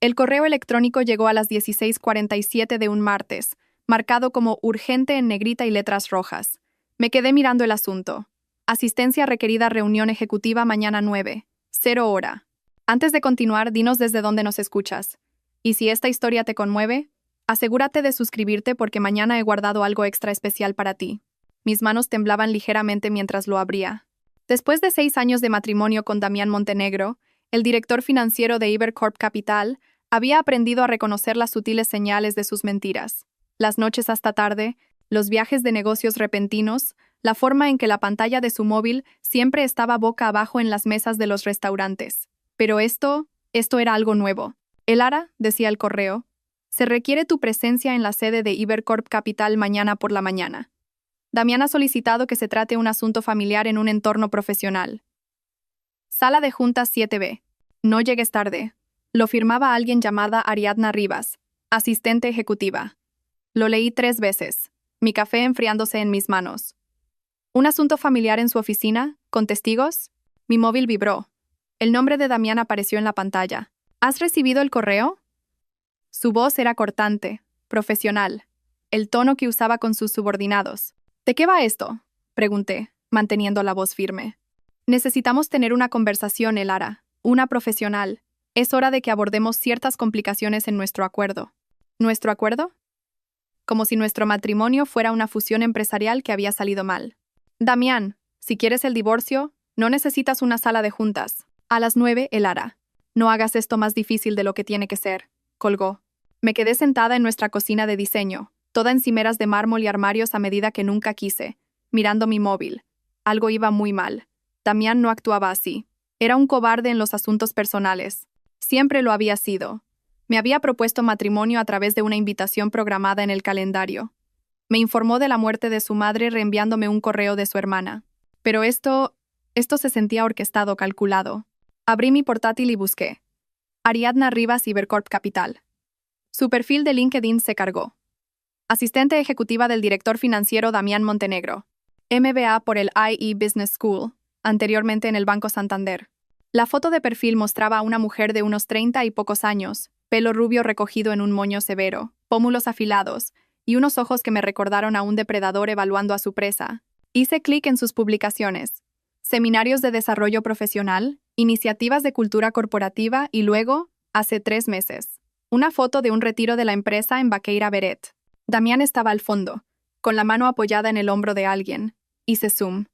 El correo electrónico llegó a las 16:47 de un martes, marcado como urgente en negrita y letras rojas. Me quedé mirando el asunto. Asistencia requerida, reunión ejecutiva mañana 9, 0 hora. Antes de continuar, dinos desde dónde nos escuchas. Y si esta historia te conmueve, asegúrate de suscribirte porque mañana he guardado algo extra especial para ti. Mis manos temblaban ligeramente mientras lo abría. Después de 6 años de matrimonio con Damián Montenegro, el director financiero de Ibercorp Capital, había aprendido a reconocer las sutiles señales de sus mentiras. Las noches hasta tarde, los viajes de negocios repentinos, la forma en que la pantalla de su móvil siempre estaba boca abajo en las mesas de los restaurantes. Pero esto era algo nuevo. Elara, decía el correo, se requiere tu presencia en la sede de Ibercorp Capital mañana por la mañana. Damián ha solicitado que se trate un asunto familiar en un entorno profesional. Sala de juntas 7B. No llegues tarde. Lo firmaba alguien llamada Ariadna Rivas, asistente ejecutiva. Lo leí 3 veces, mi café enfriándose en mis manos. ¿Un asunto familiar en su oficina? ¿Con testigos? Mi móvil vibró. El nombre de Damián apareció en la pantalla. ¿Has recibido el correo? Su voz era cortante, profesional, el tono que usaba con sus subordinados. ¿De qué va esto?, pregunté, manteniendo la voz firme. Necesitamos tener una conversación, Elara, una profesional. Es hora de que abordemos ciertas complicaciones en nuestro acuerdo. ¿Nuestro acuerdo? Como si nuestro matrimonio fuera una fusión empresarial que había salido mal. Damián, si quieres el divorcio, no necesitas una sala de juntas. A las 9, Elara. No hagas esto más difícil de lo que tiene que ser, colgó. Me quedé sentada en nuestra cocina de diseño, toda en cimeras de mármol y armarios a medida que nunca quise, mirando mi móvil. Algo iba muy mal. Damián no actuaba así. Era un cobarde en los asuntos personales. Siempre lo había sido. Me había propuesto matrimonio a través de una invitación programada en el calendario. Me informó de la muerte de su madre reenviándome un correo de su hermana. Pero esto se sentía orquestado, calculado. Abrí mi portátil y busqué. Ariadna Rivas, Ibercorp Capital. Su perfil de LinkedIn se cargó. Asistente ejecutiva del director financiero Damián Montenegro. MBA por el IE Business School, anteriormente en el Banco Santander. La foto de perfil mostraba a una mujer de unos 30 y pocos años, pelo rubio recogido en un moño severo, pómulos afilados, y unos ojos que me recordaron a un depredador evaluando a su presa. Hice clic en sus publicaciones. Seminarios de desarrollo profesional, iniciativas de cultura corporativa y luego, hace 3 meses, una foto de un retiro de la empresa en Baqueira Beret. Damián estaba al fondo, con la mano apoyada en el hombro de alguien. Hice zoom.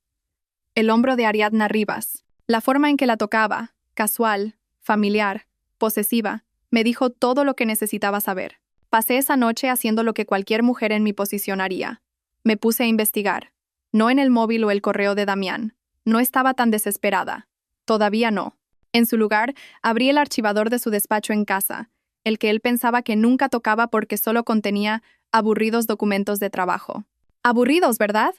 El hombro de Ariadna Rivas. La forma en que la tocaba, casual, familiar, posesiva, me dijo todo lo que necesitaba saber. Pasé esa noche haciendo lo que cualquier mujer en mi posición haría. Me puse a investigar. No en el móvil o el correo de Damián. No estaba tan desesperada. Todavía no. En su lugar, abrí el archivador de su despacho en casa, el que él pensaba que nunca tocaba porque solo contenía aburridos documentos de trabajo. Aburridos, ¿verdad?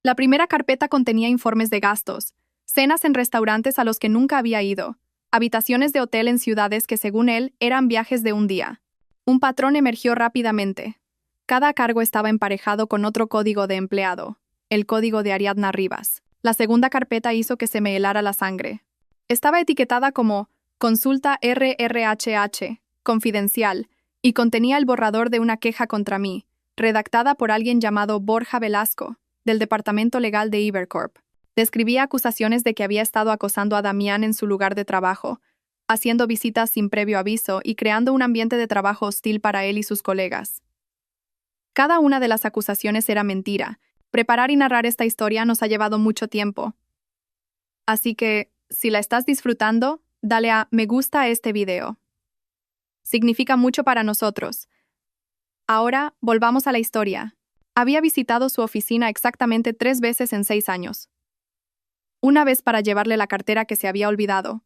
La primera carpeta contenía informes de gastos, cenas en restaurantes a los que nunca había ido, habitaciones de hotel en ciudades que según él eran viajes de un día. Un patrón emergió rápidamente. Cada cargo estaba emparejado con otro código de empleado, el código de Ariadna Rivas. La segunda carpeta hizo que se me helara la sangre. Estaba etiquetada como Consulta RRHH, confidencial, y contenía el borrador de una queja contra mí, redactada por alguien llamado Borja Velasco, del Departamento Legal de Ibercorp. Describía acusaciones de que había estado acosando a Damián en su lugar de trabajo, haciendo visitas sin previo aviso y creando un ambiente de trabajo hostil para él y sus colegas. Cada una de las acusaciones era mentira. Preparar y narrar esta historia nos ha llevado mucho tiempo. Así que, si la estás disfrutando, dale a me gusta a este video. Significa mucho para nosotros. Ahora, volvamos a la historia. Había visitado su oficina exactamente 3 veces en 6 años. Una vez para llevarle la cartera que se había olvidado.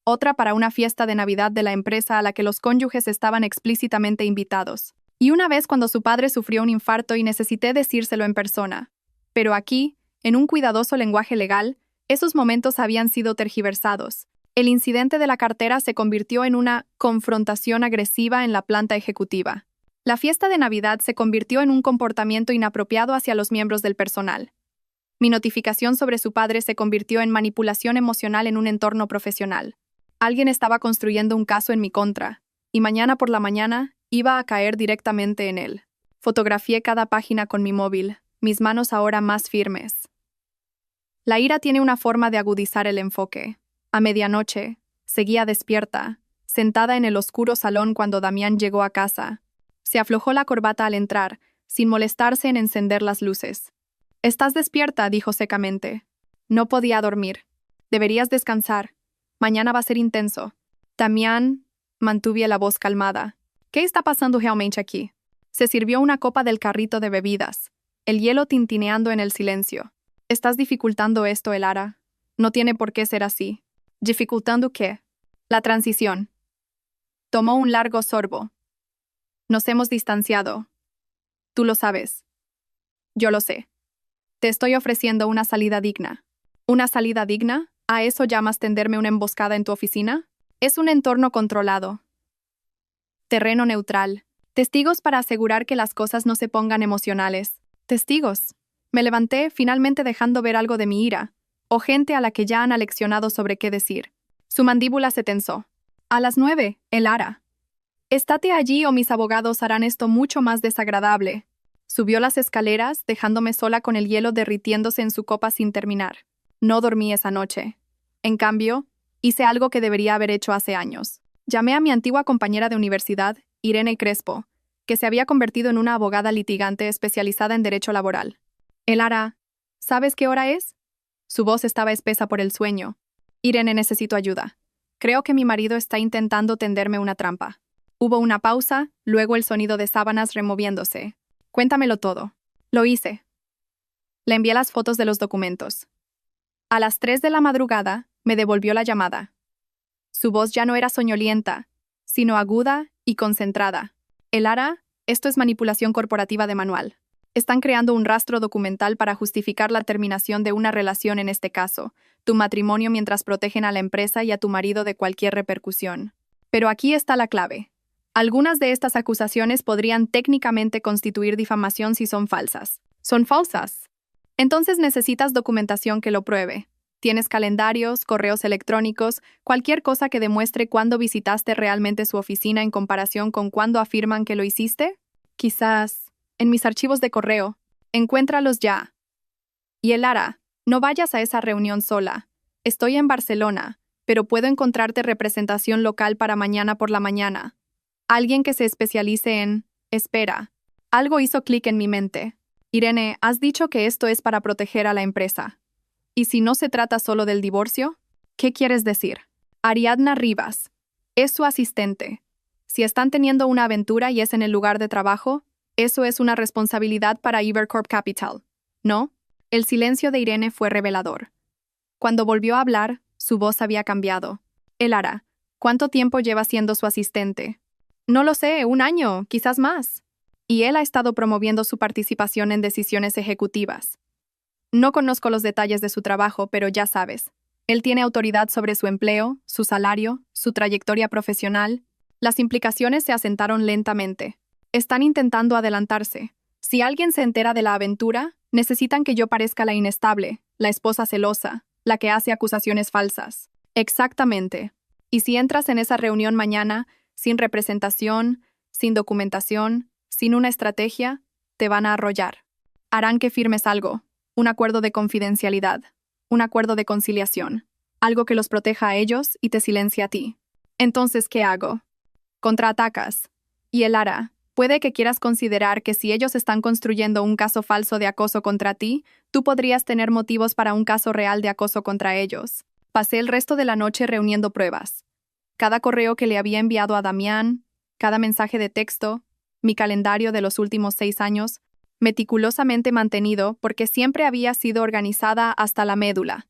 Otra para una fiesta de Navidad de la empresa a la que los cónyuges estaban explícitamente invitados. Y una vez cuando su padre sufrió un infarto y necesité decírselo en persona. Pero aquí, en un cuidadoso lenguaje legal, esos momentos habían sido tergiversados. El incidente de la cartera se convirtió en una confrontación agresiva en la planta ejecutiva. La fiesta de Navidad se convirtió en un comportamiento inapropiado hacia los miembros del personal. Mi notificación sobre su padre se convirtió en manipulación emocional en un entorno profesional. Alguien estaba construyendo un caso en mi contra, y mañana por la mañana iba a caer directamente en él. Fotografié cada página con mi móvil, mis manos ahora más firmes. La ira tiene una forma de agudizar el enfoque. A medianoche, seguía despierta, sentada en el oscuro salón cuando Damián llegó a casa. Se aflojó la corbata al entrar, sin molestarse en encender las luces. «¿Estás despierta?», dijo secamente. No podía dormir. «Deberías descansar. Mañana va a ser intenso». Damián mantuvo la voz calmada. «¿Qué está pasando realmente aquí?» Se sirvió una copa del carrito de bebidas, el hielo tintineando en el silencio. «¿Estás dificultando esto, Elara? No tiene por qué ser así». «¿Dificultando qué?» «La transición». Tomó un largo sorbo. «Nos hemos distanciado. Tú lo sabes. Yo lo sé. Te estoy ofreciendo una salida digna». «¿Una salida digna? ¿A eso llamas tenderme una emboscada en tu oficina?» «Es un entorno controlado. Terreno neutral. Testigos para asegurar que las cosas no se pongan emocionales». «¿Testigos?» Me levanté, finalmente dejando ver algo de mi ira, o gente a la que ya han aleccionado sobre qué decir. Su mandíbula se tensó. «A las 9, Elara. Estate allí o mis abogados harán esto mucho más desagradable». Subió las escaleras, dejándome sola con el hielo derritiéndose en su copa sin terminar. No dormí esa noche. En cambio, hice algo que debería haber hecho hace años. Llamé a mi antigua compañera de universidad, Irene Crespo, que se había convertido en una abogada litigante especializada en derecho laboral. «Elara, ¿sabes qué hora es?» Su voz estaba espesa por el sueño. «Irene, necesito ayuda. Creo que mi marido está intentando tenderme una trampa». Hubo una pausa, luego el sonido de sábanas removiéndose. «Cuéntamelo todo». «Lo hice». Le envié las fotos de los documentos. A las 3 de la madrugada, me devolvió la llamada. Su voz ya no era soñolienta, sino aguda y concentrada. «Elara, esto es manipulación corporativa de manual. Están creando un rastro documental para justificar la terminación de una relación en este caso, tu matrimonio mientras protegen a la empresa y a tu marido de cualquier repercusión. Pero aquí está la clave. Algunas de estas acusaciones podrían técnicamente constituir difamación si son falsas». «¿Son falsas?» «Entonces necesitas documentación que lo pruebe. ¿Tienes calendarios, correos electrónicos, cualquier cosa que demuestre cuándo visitaste realmente su oficina en comparación con cuándo afirman que lo hiciste?» «Quizás en mis archivos de correo. Encuéntralos ya». «Y Elara, no vayas a esa reunión sola. Estoy en Barcelona, pero puedo encontrarte representación local para mañana por la mañana. Alguien que se especialice en... Espera». Algo hizo clic en mi mente. «Irene, has dicho que esto es para proteger a la empresa. ¿Y si no se trata solo del divorcio? ¿Qué quieres decir?» «Ariadna Rivas. Es su asistente. Si están teniendo una aventura y es en el lugar de trabajo, eso es una responsabilidad para Ibercorp Capital, ¿no?» El silencio de Irene fue revelador. Cuando volvió a hablar, su voz había cambiado. «Elara, ¿cuánto tiempo lleva siendo su asistente?» «No lo sé, 1 año, quizás más. Y él ha estado promoviendo su participación en decisiones ejecutivas. No conozco los detalles de su trabajo, pero ya sabes. Él tiene autoridad sobre su empleo, su salario, su trayectoria profesional». Las implicaciones se asentaron lentamente. «Están intentando adelantarse. Si alguien se entera de la aventura, necesitan que yo parezca la inestable, la esposa celosa, la que hace acusaciones falsas». «Exactamente. Y si entras en esa reunión mañana, sin representación, sin documentación, sin una estrategia, te van a arrollar. Harán que firmes algo, un acuerdo de confidencialidad, un acuerdo de conciliación, algo que los proteja a ellos y te silencia a ti. Entonces, ¿qué hago? Contraatacas. Y Elara, puede que quieras considerar que si ellos están construyendo un caso falso de acoso contra ti, tú podrías tener motivos para un caso real de acoso contra ellos». Pasé el resto de la noche reuniendo pruebas. Cada correo que le había enviado a Damián, cada mensaje de texto, mi calendario de los últimos 6 años, meticulosamente mantenido porque siempre había sido organizada hasta la médula.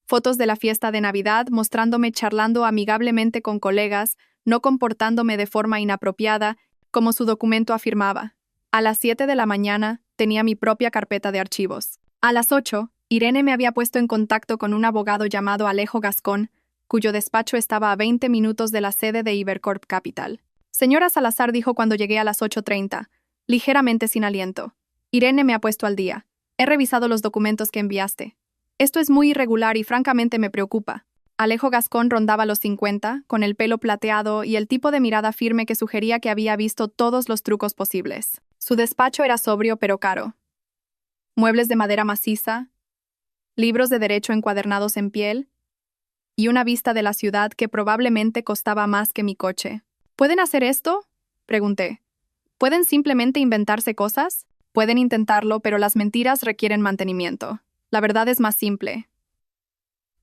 Fotos de la fiesta de Navidad mostrándome charlando amigablemente con colegas, no comportándome de forma inapropiada, como su documento afirmaba. A las 7 de la mañana tenía mi propia carpeta de archivos. A las 8, Irene me había puesto en contacto con un abogado llamado Alejo Gascón, cuyo despacho estaba a 20 minutos de la sede de Ibercorp Capital. «Señora Salazar», dijo cuando llegué a las 8:30, ligeramente sin aliento. «Irene me ha puesto al día. He revisado los documentos que enviaste. Esto es muy irregular y francamente me preocupa. Alejo Gascón rondaba los 50, con el pelo plateado y el tipo de mirada firme que sugería que había visto todos los trucos posibles. Su despacho era sobrio pero caro. Muebles de madera maciza, libros de derecho encuadernados en piel y una vista de la ciudad que probablemente costaba más que mi coche. ¿Pueden hacer esto?, pregunté. ¿Pueden simplemente inventarse cosas? Pueden intentarlo, pero las mentiras requieren mantenimiento. La verdad es más simple.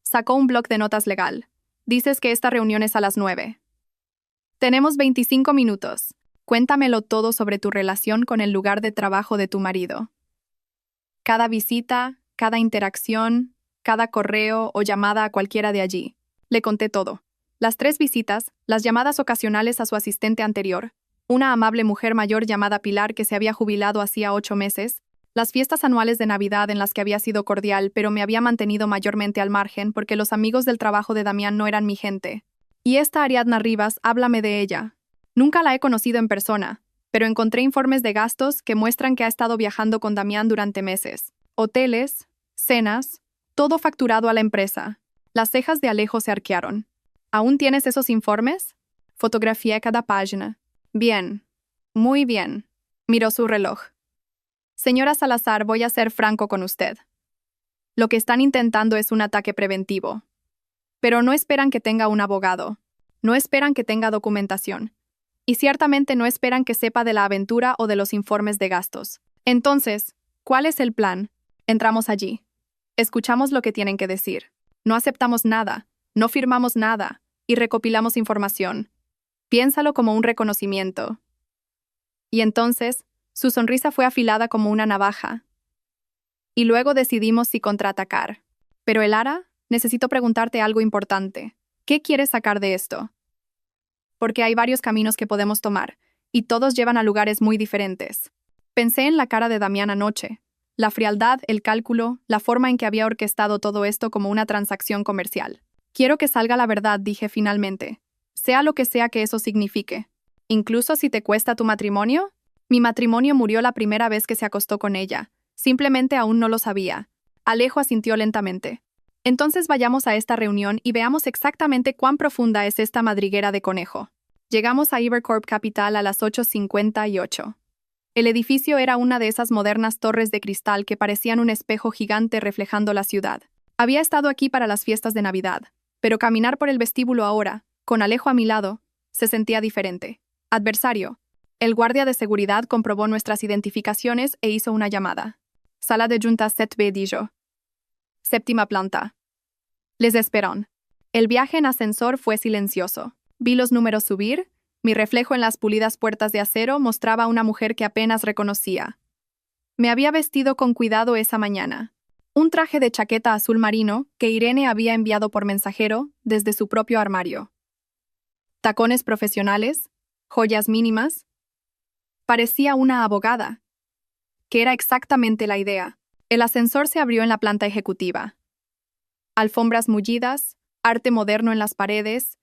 Sacó un bloc de notas legal. Dices que esta reunión es a las 9. Tenemos 25 minutos. Cuéntamelo todo sobre tu relación con el lugar de trabajo de tu marido. Cada visita, cada interacción, cada correo o llamada a cualquiera de allí. Le conté todo. Las 3 visitas, las llamadas ocasionales a su asistente anterior, una amable mujer mayor llamada Pilar que se había jubilado hacía 8 meses, las fiestas anuales de Navidad en las que había sido cordial pero me había mantenido mayormente al margen porque los amigos del trabajo de Damián no eran mi gente. Y esta Ariadna Rivas, háblame de ella. Nunca la he conocido en persona, pero encontré informes de gastos que muestran que ha estado viajando con Damián durante meses. Hoteles, cenas, todo facturado a la empresa. Las cejas de Alejo se arquearon. ¿Aún tienes esos informes? Fotografié cada página. Bien. Muy bien. Miró su reloj. Señora Salazar, voy a ser franco con usted. Lo que están intentando es un ataque preventivo. Pero no esperan que tenga un abogado. No esperan que tenga documentación. Y ciertamente no esperan que sepa de la aventura o de los informes de gastos. Entonces, ¿cuál es el plan? Entramos allí. Escuchamos lo que tienen que decir. No aceptamos nada, no firmamos nada, y recopilamos información. Piénsalo como un reconocimiento. Y entonces, su sonrisa fue afilada como una navaja. Y luego decidimos si contraatacar. Pero Elara, necesito preguntarte algo importante. ¿Qué quieres sacar de esto? Porque hay varios caminos que podemos tomar, y todos llevan a lugares muy diferentes. Pensé en la cara de Damián anoche. La frialdad, el cálculo, la forma en que había orquestado todo esto como una transacción comercial. Quiero que salga la verdad, dije finalmente. Sea lo que sea que eso signifique. Incluso si te cuesta tu matrimonio. Mi matrimonio murió la primera vez que se acostó con ella. Simplemente aún no lo sabía. Alejo asintió lentamente. Entonces vayamos a esta reunión y veamos exactamente cuán profunda es esta madriguera de conejo. Llegamos a Ibercorp Capital a las 8:58. El edificio era una de esas modernas torres de cristal que parecían un espejo gigante reflejando la ciudad. Había estado aquí para las fiestas de Navidad, pero caminar por el vestíbulo ahora, con Alejo a mi lado, se sentía diferente. Adversario. El guardia de seguridad comprobó nuestras identificaciones e hizo una llamada. Sala de juntas 7B Dijo. 7ª planta. Les esperaron. El viaje en ascensor fue silencioso. Vi los números subir. Mi reflejo en las pulidas puertas de acero mostraba a una mujer que apenas reconocía. Me había vestido con cuidado esa mañana. Un traje de chaqueta azul marino que Irene había enviado por mensajero desde su propio armario. Tacones profesionales, joyas mínimas. Parecía una abogada. Que era exactamente la idea. El ascensor se abrió en la planta ejecutiva. Alfombras mullidas, arte moderno en las paredes,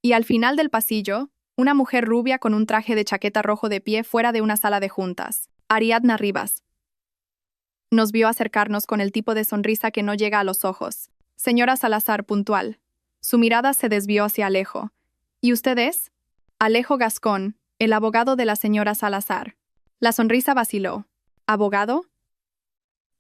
y al final del pasillo, una mujer rubia con un traje de chaqueta rojo de pie fuera de una sala de juntas. Ariadna Rivas. Nos vio acercarnos con el tipo de sonrisa que no llega a los ojos. Señora Salazar, puntual. Su mirada se desvió hacia Alejo. ¿Y usted es? Alejo Gascón, el abogado de la señora Salazar. La sonrisa vaciló. ¿Abogado?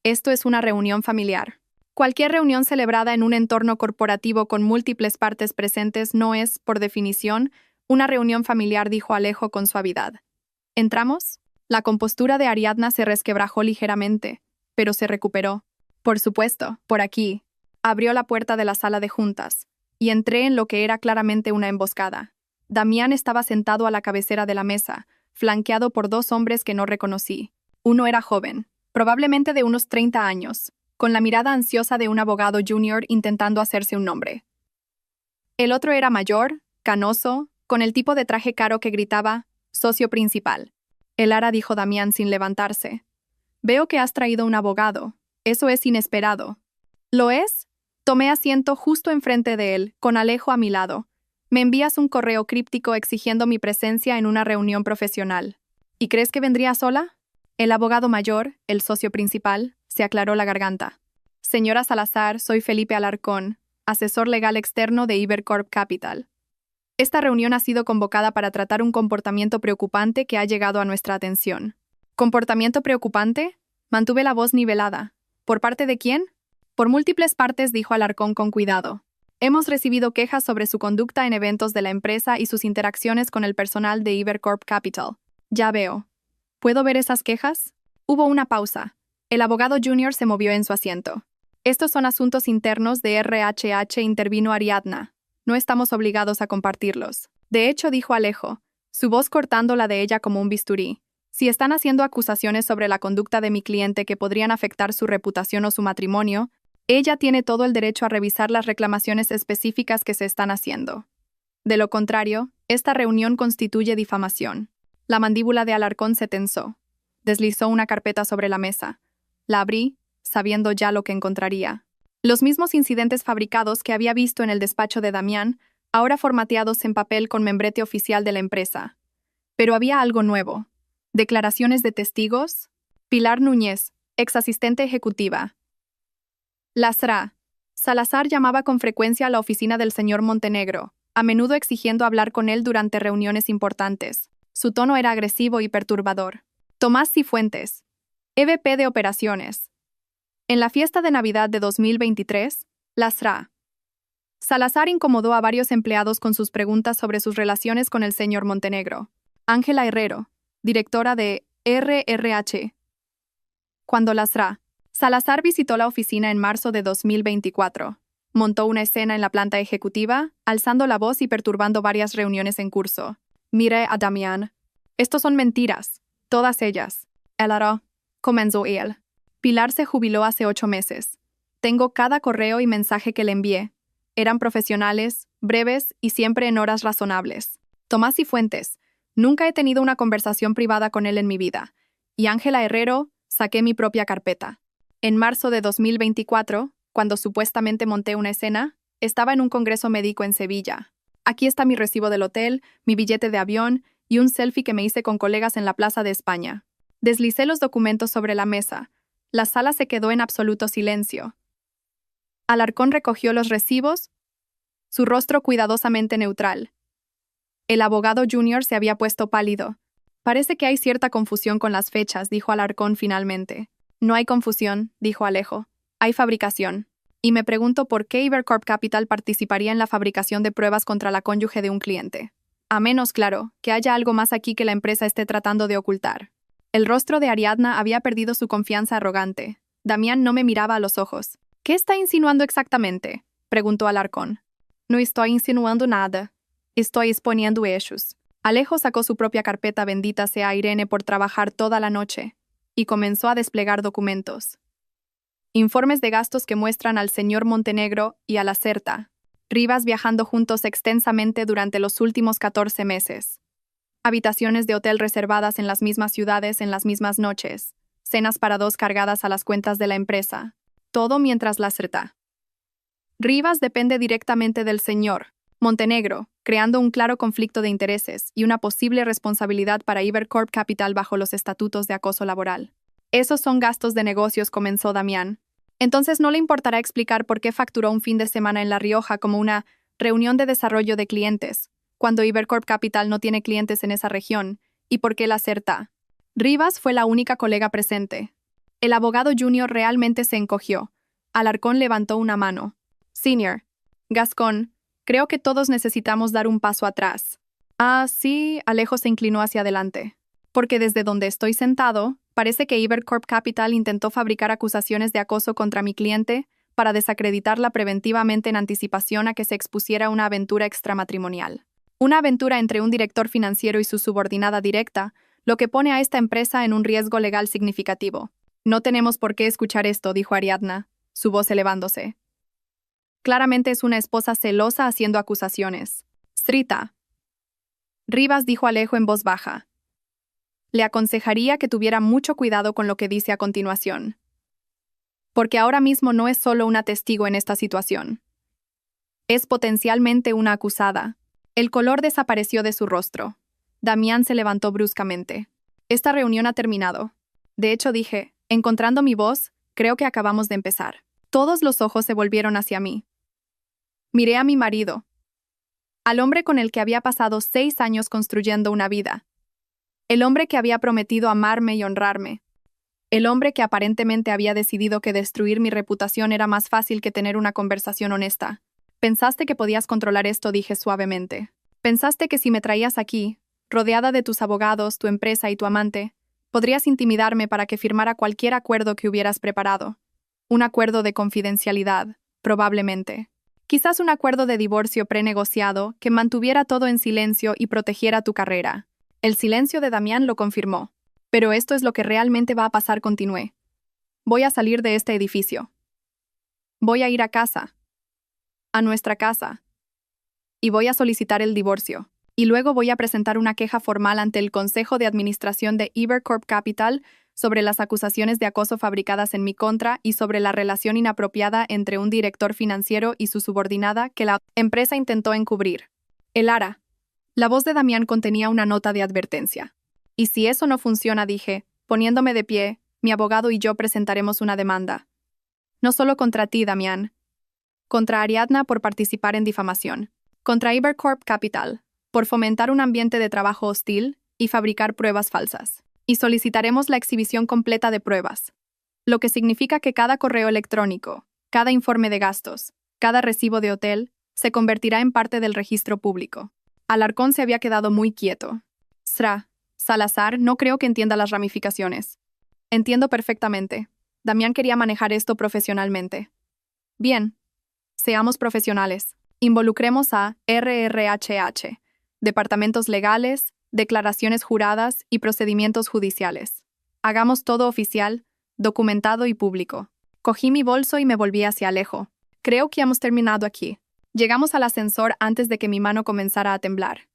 Esto es una reunión familiar. Cualquier reunión celebrada en un entorno corporativo con múltiples partes presentes no es, por definición, una reunión familiar, dijo Alejo con suavidad. ¿Entramos? La compostura de Ariadna se resquebrajó ligeramente, pero se recuperó. Por supuesto, por aquí. Abrió la puerta de la sala de juntas, y entré en lo que era claramente una emboscada. Damián estaba sentado a la cabecera de la mesa, flanqueado por 2 hombres que no reconocí. Uno era joven, probablemente de unos 30 años, con la mirada ansiosa de un abogado junior intentando hacerse un nombre. El otro era mayor, canoso, con el tipo de traje caro que gritaba, socio principal. Elara, dijo Damián sin levantarse. Veo que has traído un abogado. Eso es inesperado. ¿Lo es? Tomé asiento justo enfrente de él, con Alejo a mi lado. Me envías un correo críptico exigiendo mi presencia en una reunión profesional. ¿Y crees que vendría sola? El abogado mayor, el socio principal, se aclaró la garganta. Señora Salazar, soy Felipe Alarcón, asesor legal externo de Ibercorp Capital. Esta reunión ha sido convocada para tratar un comportamiento preocupante que ha llegado a nuestra atención. ¿Comportamiento preocupante? Mantuve la voz nivelada. ¿Por parte de quién? Por múltiples partes, dijo Alarcón con cuidado. Hemos recibido quejas sobre su conducta en eventos de la empresa y sus interacciones con el personal de Ibercorp Capital. Ya veo. ¿Puedo ver esas quejas? Hubo una pausa. El abogado junior se movió en su asiento. Estos son asuntos internos de RHH, intervino Ariadna. No estamos obligados a compartirlos. De hecho, dijo Alejo, su voz cortando la de ella como un bisturí. Si están haciendo acusaciones sobre la conducta de mi cliente que podrían afectar su reputación o su matrimonio, ella tiene todo el derecho a revisar las reclamaciones específicas que se están haciendo. De lo contrario, esta reunión constituye difamación. La mandíbula de Alarcón se tensó. Deslizó una carpeta sobre la mesa. La abrí, sabiendo ya lo que encontraría. Los mismos incidentes fabricados que había visto en el despacho de Damián, ahora formateados en papel con membrete oficial de la empresa. Pero había algo nuevo. Declaraciones de testigos. Pilar Núñez, ex asistente ejecutiva. Lasra. Salazar llamaba con frecuencia a la oficina del señor Montenegro, a menudo exigiendo hablar con él durante reuniones importantes. Su tono era agresivo y perturbador. Tomás Cifuentes, EVP de Operaciones. En la fiesta de Navidad de 2023, Lasra. Salazar incomodó a varios empleados con sus preguntas sobre sus relaciones con el señor Montenegro. Ángela Herrero, directora de RRH. Cuando Lasra. Salazar visitó la oficina en marzo de 2024. Montó una escena en la planta ejecutiva, alzando la voz y perturbando varias reuniones en curso. Mire a Damián. Estos son mentiras. Todas ellas. Él comenzó él. Pilar se jubiló hace 8 meses. Tengo cada correo y mensaje que le envié. Eran profesionales, breves y siempre en horas razonables. Tomás Cifuentes. Nunca he tenido una conversación privada con él en mi vida. Y Ángela Herrero, saqué mi propia carpeta. En marzo de 2024, cuando supuestamente monté una escena, estaba en un congreso médico en Sevilla. Aquí está mi recibo del hotel, mi billete de avión y un selfie que me hice con colegas en la Plaza de España. Deslicé los documentos sobre la mesa. La sala se quedó en absoluto silencio. Alarcón recogió los recibos, su rostro cuidadosamente neutral. El abogado junior se había puesto pálido. Parece que hay cierta confusión con las fechas, dijo Alarcón finalmente. No hay confusión, dijo Alejo. Hay fabricación. Y me pregunto por qué Ibercorp Capital participaría en la fabricación de pruebas contra la cónyuge de un cliente. A menos, claro, que haya algo más aquí que la empresa esté tratando de ocultar. El rostro de Ariadna había perdido su confianza arrogante. Damián no me miraba a los ojos. ¿Qué está insinuando exactamente?, preguntó Alarcón. No estoy insinuando nada. Estoy exponiendo hechos. Alejo sacó su propia carpeta, bendita sea Irene por trabajar toda la noche, y comenzó a desplegar documentos. Informes de gastos que muestran al señor Montenegro y a la Certa. Rivas viajando juntos extensamente durante los últimos 14 meses. Habitaciones de hotel reservadas en las mismas ciudades en las mismas noches. Cenas para 2 cargadas a las cuentas de la empresa. Todo mientras la Certa. Rivas depende directamente del señor Montenegro, creando un claro conflicto de intereses y una posible responsabilidad para Ibercorp Capital bajo los estatutos de acoso laboral. Esos son gastos de negocios, comenzó Damián. Entonces no le importará explicar por qué facturó un fin de semana en La Rioja como una reunión de desarrollo de clientes, cuando Ibercorp Capital no tiene clientes en esa región, y por qué la Certa. Rivas fue la única colega presente. El abogado junior realmente se encogió. Alarcón levantó una mano. Senior. Gascón. Creo que todos necesitamos dar un paso atrás. Ah, sí, Alejo se inclinó hacia adelante. Porque desde donde estoy sentado, parece que Ibercorp Capital intentó fabricar acusaciones de acoso contra mi cliente para desacreditarla preventivamente en anticipación a que se expusiera una aventura extramatrimonial. Una aventura entre un director financiero y su subordinada directa, lo que pone a esta empresa en un riesgo legal significativo. No tenemos por qué escuchar esto, dijo Ariadna, su voz elevándose. Claramente es una esposa celosa haciendo acusaciones. Strita. Rivas, dijo Alejo en voz baja. Le aconsejaría que tuviera mucho cuidado con lo que dice a continuación. Porque ahora mismo no es solo una testigo en esta situación. Es potencialmente una acusada. El color desapareció de su rostro. Damián se levantó bruscamente. Esta reunión ha terminado. De hecho, dije, encontrando mi voz, creo que acabamos de empezar. Todos los ojos se volvieron hacia mí. Miré a mi marido, al hombre con el que había pasado 6 años construyendo una vida, el hombre que había prometido amarme y honrarme, el hombre que aparentemente había decidido que destruir mi reputación era más fácil que tener una conversación honesta. Pensaste que podías controlar esto, dije suavemente. Pensaste que si me traías aquí, rodeada de tus abogados, tu empresa y tu amante, podrías intimidarme para que firmara cualquier acuerdo que hubieras preparado. Un acuerdo de confidencialidad, probablemente. Quizás un acuerdo de divorcio prenegociado que mantuviera todo en silencio y protegiera tu carrera. El silencio de Damián lo confirmó. Pero esto es lo que realmente va a pasar, continué. Voy a salir de este edificio. Voy a ir a casa. A nuestra casa. Y voy a solicitar el divorcio. Y luego voy a presentar una queja formal ante el Consejo de Administración de Ibercorp Capital sobre las acusaciones de acoso fabricadas en mi contra y sobre la relación inapropiada entre un director financiero y su subordinada que la empresa intentó encubrir. El ARA. La voz de Damián contenía una nota de advertencia. Y si eso no funciona, dije, poniéndome de pie, mi abogado y yo presentaremos una demanda. No solo contra ti, Damián. Contra Ariadna por participar en difamación. Contra Ibercorp Capital, por fomentar un ambiente de trabajo hostil y fabricar pruebas falsas. Y solicitaremos la exhibición completa de pruebas. Lo que significa que cada correo electrónico, cada informe de gastos, cada recibo de hotel, se convertirá en parte del registro público. Alarcón se había quedado muy quieto. Salazar, no creo que entienda las ramificaciones. Entiendo perfectamente. Damián quería manejar esto profesionalmente. Bien. Seamos profesionales. Involucremos a RRHH, departamentos legales, declaraciones juradas y procedimientos judiciales. Hagamos todo oficial, documentado y público. Cogí mi bolso y me volví hacia Alejo. Creo que hemos terminado aquí. Llegamos al ascensor antes de que mi mano comenzara a temblar.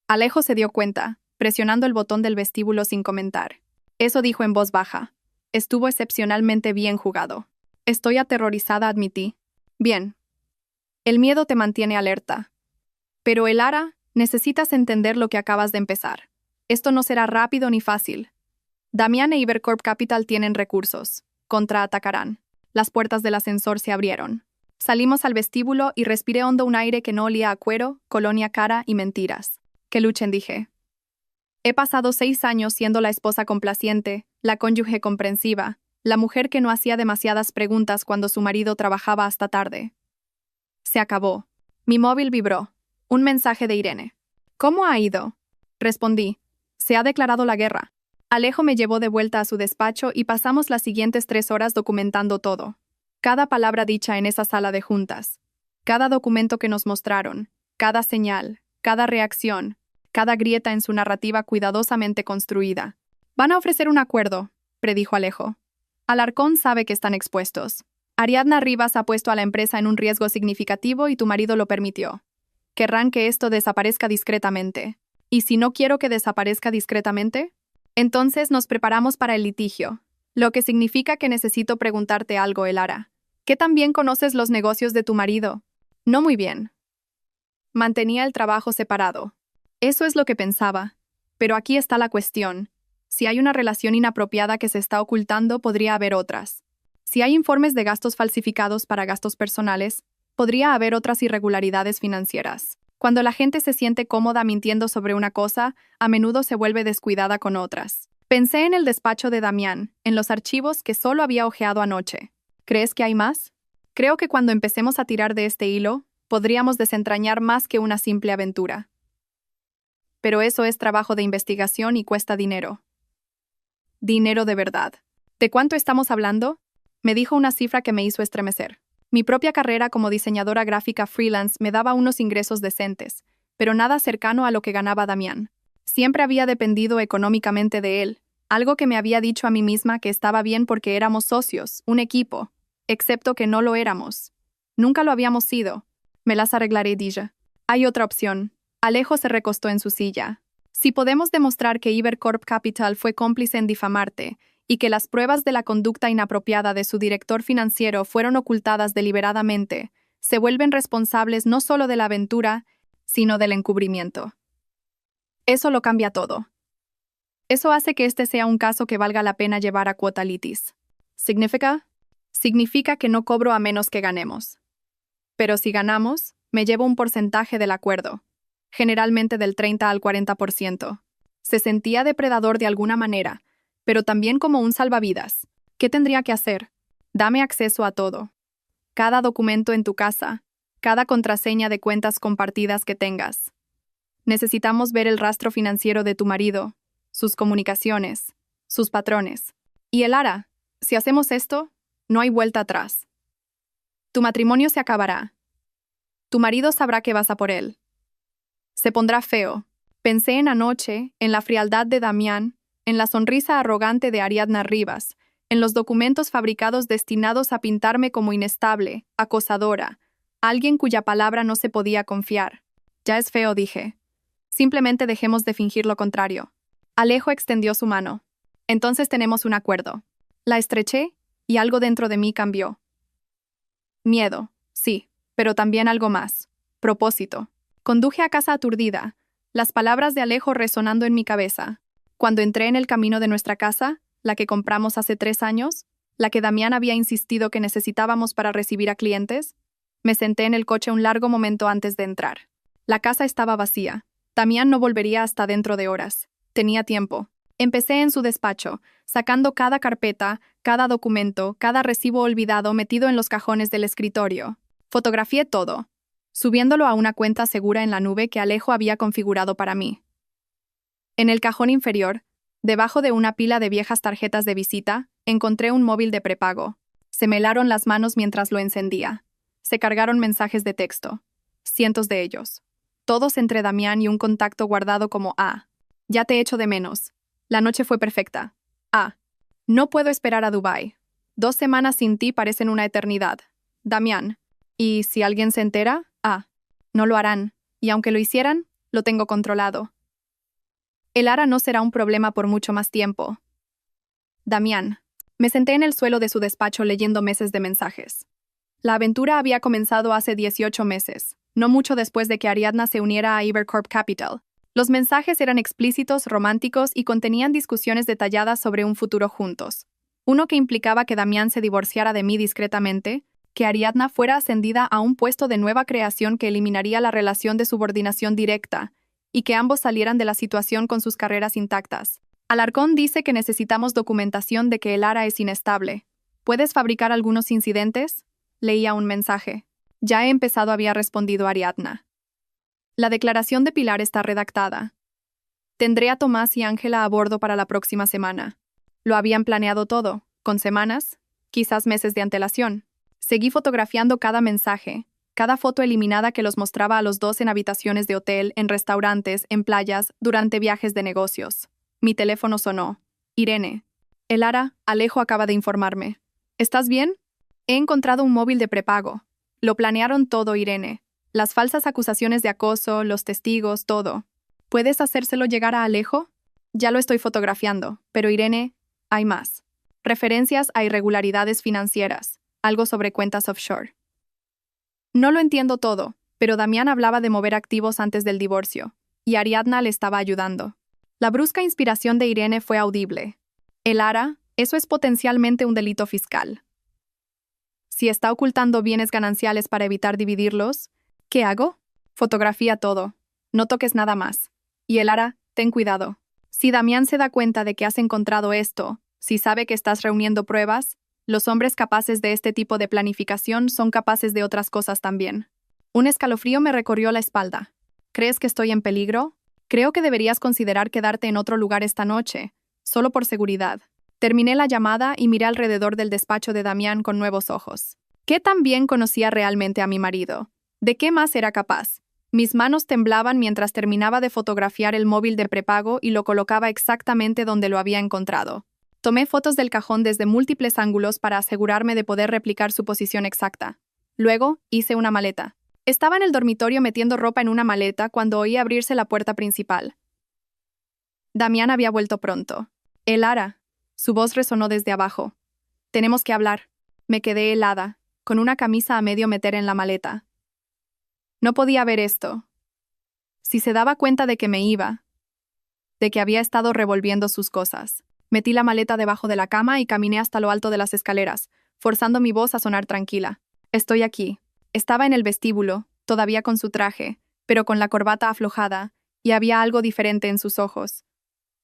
Alejo se dio cuenta, presionando el botón del vestíbulo sin comentar. Eso dijo en voz baja. Estuvo excepcionalmente bien jugado. Estoy aterrorizada, admití. Bien. El miedo te mantiene alerta. Pero el ARA, necesitas entender lo que acabas de empezar. Esto no será rápido ni fácil. Damián e Ibercorp Capital tienen recursos. Contraatacarán. Las puertas del ascensor se abrieron. Salimos al vestíbulo y respiré hondo un aire que no olía a cuero, colonia cara y mentiras. Que luchen, dije. He pasado 6 años siendo la esposa complaciente, la cónyuge comprensiva, la mujer que no hacía demasiadas preguntas cuando su marido trabajaba hasta tarde. Se acabó. Mi móvil vibró. Un mensaje de Irene. ¿Cómo ha ido? Respondí. Se ha declarado la guerra. Alejo me llevó de vuelta a su despacho y pasamos las siguientes 3 horas documentando todo. Cada palabra dicha en esa sala de juntas. Cada documento que nos mostraron. Cada señal. Cada reacción. Cada grieta en su narrativa cuidadosamente construida. Van a ofrecer un acuerdo, predijo Alejo. Alarcón sabe que están expuestos. Ariadna Rivas ha puesto a la empresa en un riesgo significativo y tu marido lo permitió. Querrán que esto desaparezca discretamente. ¿Y si no quiero que desaparezca discretamente? Entonces nos preparamos para el litigio, lo que significa que necesito preguntarte algo, Elara. ¿Qué tan bien conoces los negocios de tu marido? No muy bien. Mantenía el trabajo separado. Eso es lo que pensaba. Pero aquí está la cuestión. Si hay una relación inapropiada que se está ocultando, podría haber otras. Si hay informes de gastos falsificados para gastos personales, podría haber otras irregularidades financieras. Cuando la gente se siente cómoda mintiendo sobre una cosa, a menudo se vuelve descuidada con otras. Pensé en el despacho de Damián, en los archivos que solo había hojeado anoche. ¿Crees que hay más? Creo que cuando empecemos a tirar de este hilo, podríamos desentrañar más que una simple aventura. Pero eso es trabajo de investigación y cuesta dinero. Dinero de verdad. ¿De cuánto estamos hablando? Me dijo una cifra que me hizo estremecer. Mi propia carrera como diseñadora gráfica freelance me daba unos ingresos decentes, pero nada cercano a lo que ganaba Damián. Siempre había dependido económicamente de él, algo que me había dicho a mí misma que estaba bien porque éramos socios, un equipo, excepto que no lo éramos. Nunca lo habíamos sido. Me las arreglaré, dije. Hay otra opción. Alejo se recostó en su silla. Si podemos demostrar que Ibercorp Capital fue cómplice en difamarte y que las pruebas de la conducta inapropiada de su director financiero fueron ocultadas deliberadamente, se vuelven responsables no solo de la aventura, sino del encubrimiento. Eso lo cambia todo. Eso hace que este sea un caso que valga la pena llevar a quota litis. ¿Significa? Significa que no cobro a menos que ganemos. Pero si ganamos, me llevo un porcentaje del acuerdo, generalmente del 30 al 40%. Se sentía depredador de alguna manera, pero también como un salvavidas. ¿Qué tendría que hacer? Dame acceso a todo. Cada documento en tu casa, cada contraseña de cuentas compartidas que tengas. Necesitamos ver el rastro financiero de tu marido, sus comunicaciones, sus patrones. Y el Ara, si hacemos esto, no hay vuelta atrás. Tu matrimonio se acabará. Tu marido sabrá que vas a por él. Se pondrá feo. Pensé en anoche, en la frialdad de Damián, en la sonrisa arrogante de Ariadna Rivas, en los documentos fabricados destinados a pintarme como inestable, acosadora, alguien cuya palabra no se podía confiar. Ya es feo, dije. Simplemente dejemos de fingir lo contrario. Alejo extendió su mano. Entonces tenemos un acuerdo. La estreché y algo dentro de mí cambió. Miedo, sí, pero también algo más. Propósito. Conduje a casa aturdida, las palabras de Alejo resonando en mi cabeza. Cuando entré en el camino de nuestra casa, la que compramos hace 3 años, la que Damián había insistido que necesitábamos para recibir a clientes, me senté en el coche un largo momento antes de entrar. La casa estaba vacía. Damián no volvería hasta dentro de horas. Tenía tiempo. Empecé en su despacho, sacando cada carpeta, cada documento, cada recibo olvidado metido en los cajones del escritorio. Fotografié todo, subiéndolo a una cuenta segura en la nube que Alejo había configurado para mí. En el cajón inferior, debajo de una pila de viejas tarjetas de visita, encontré un móvil de prepago. Se me helaron las manos mientras lo encendía. Se cargaron mensajes de texto. Cientos de ellos. Todos entre Damián y un contacto guardado como A. Ya te echo de menos. La noche fue perfecta. A. No puedo esperar a Dubái. 2 semanas sin ti parecen una eternidad. Damián. Y si alguien se entera, A. No lo harán. Y aunque lo hicieran, lo tengo controlado. El Ara no será un problema por mucho más tiempo. Damián. Me senté en el suelo de su despacho leyendo meses de mensajes. La aventura había comenzado hace 18 meses, no mucho después de que Ariadna se uniera a Ibercorp Capital. Los mensajes eran explícitos, románticos y contenían discusiones detalladas sobre un futuro juntos. Uno que implicaba que Damián se divorciara de mí discretamente, que Ariadna fuera ascendida a un puesto de nueva creación que eliminaría la relación de subordinación directa, y que ambos salieran de la situación con sus carreras intactas. Alarcón dice que necesitamos documentación de que el Ara es inestable. ¿Puedes fabricar algunos incidentes? Leía un mensaje. Ya he empezado, había respondido Ariadna. La declaración de Pilar está redactada. Tendré a Tomás y Ángela a bordo para la próxima semana. Lo habían planeado todo, con semanas, quizás meses de antelación. Seguí fotografiando cada mensaje, cada foto eliminada que los mostraba a los dos en habitaciones de hotel, en restaurantes, en playas, durante viajes de negocios. Mi teléfono sonó. Irene. El Ara, Alejo acaba de informarme. ¿Estás bien? He encontrado un móvil de prepago. Lo planearon todo, Irene. Las falsas acusaciones de acoso, los testigos, todo. ¿Puedes hacérselo llegar a Alejo? Ya lo estoy fotografiando, pero Irene, hay más. Referencias a irregularidades financieras, algo sobre cuentas offshore. No lo entiendo todo, pero Damián hablaba de mover activos antes del divorcio, y Ariadna le estaba ayudando. La brusca inspiración de Irene fue audible. El Ara, eso es potencialmente un delito fiscal. Si está ocultando bienes gananciales para evitar dividirlos, ¿qué hago? Fotografía todo. No toques nada más. Y el Ara, ten cuidado. Si Damián se da cuenta de que has encontrado esto, si sabe que estás reuniendo pruebas, los hombres capaces de este tipo de planificación son capaces de otras cosas también. Un escalofrío me recorrió la espalda. ¿Crees que estoy en peligro? Creo que deberías considerar quedarte en otro lugar esta noche, solo por seguridad. Terminé la llamada y miré alrededor del despacho de Damián con nuevos ojos. ¿Qué tan bien conocía realmente a mi marido? ¿De qué más era capaz? Mis manos temblaban mientras terminaba de fotografiar el móvil de prepago y lo colocaba exactamente donde lo había encontrado. Tomé fotos del cajón desde múltiples ángulos para asegurarme de poder replicar su posición exacta. Luego, hice una maleta. Estaba en el dormitorio metiendo ropa en una maleta cuando oí abrirse la puerta principal. Damián había vuelto pronto. El Ara. Su voz resonó desde abajo. Tenemos que hablar. Me quedé helada, con una camisa a medio meter en la maleta. No podía ver esto. Si se daba cuenta de que me iba, de que había estado revolviendo sus cosas. Metí la maleta debajo de la cama y caminé hasta lo alto de las escaleras, forzando mi voz a sonar tranquila. Estoy aquí. Estaba en el vestíbulo, todavía con su traje, pero con la corbata aflojada, y había algo diferente en sus ojos.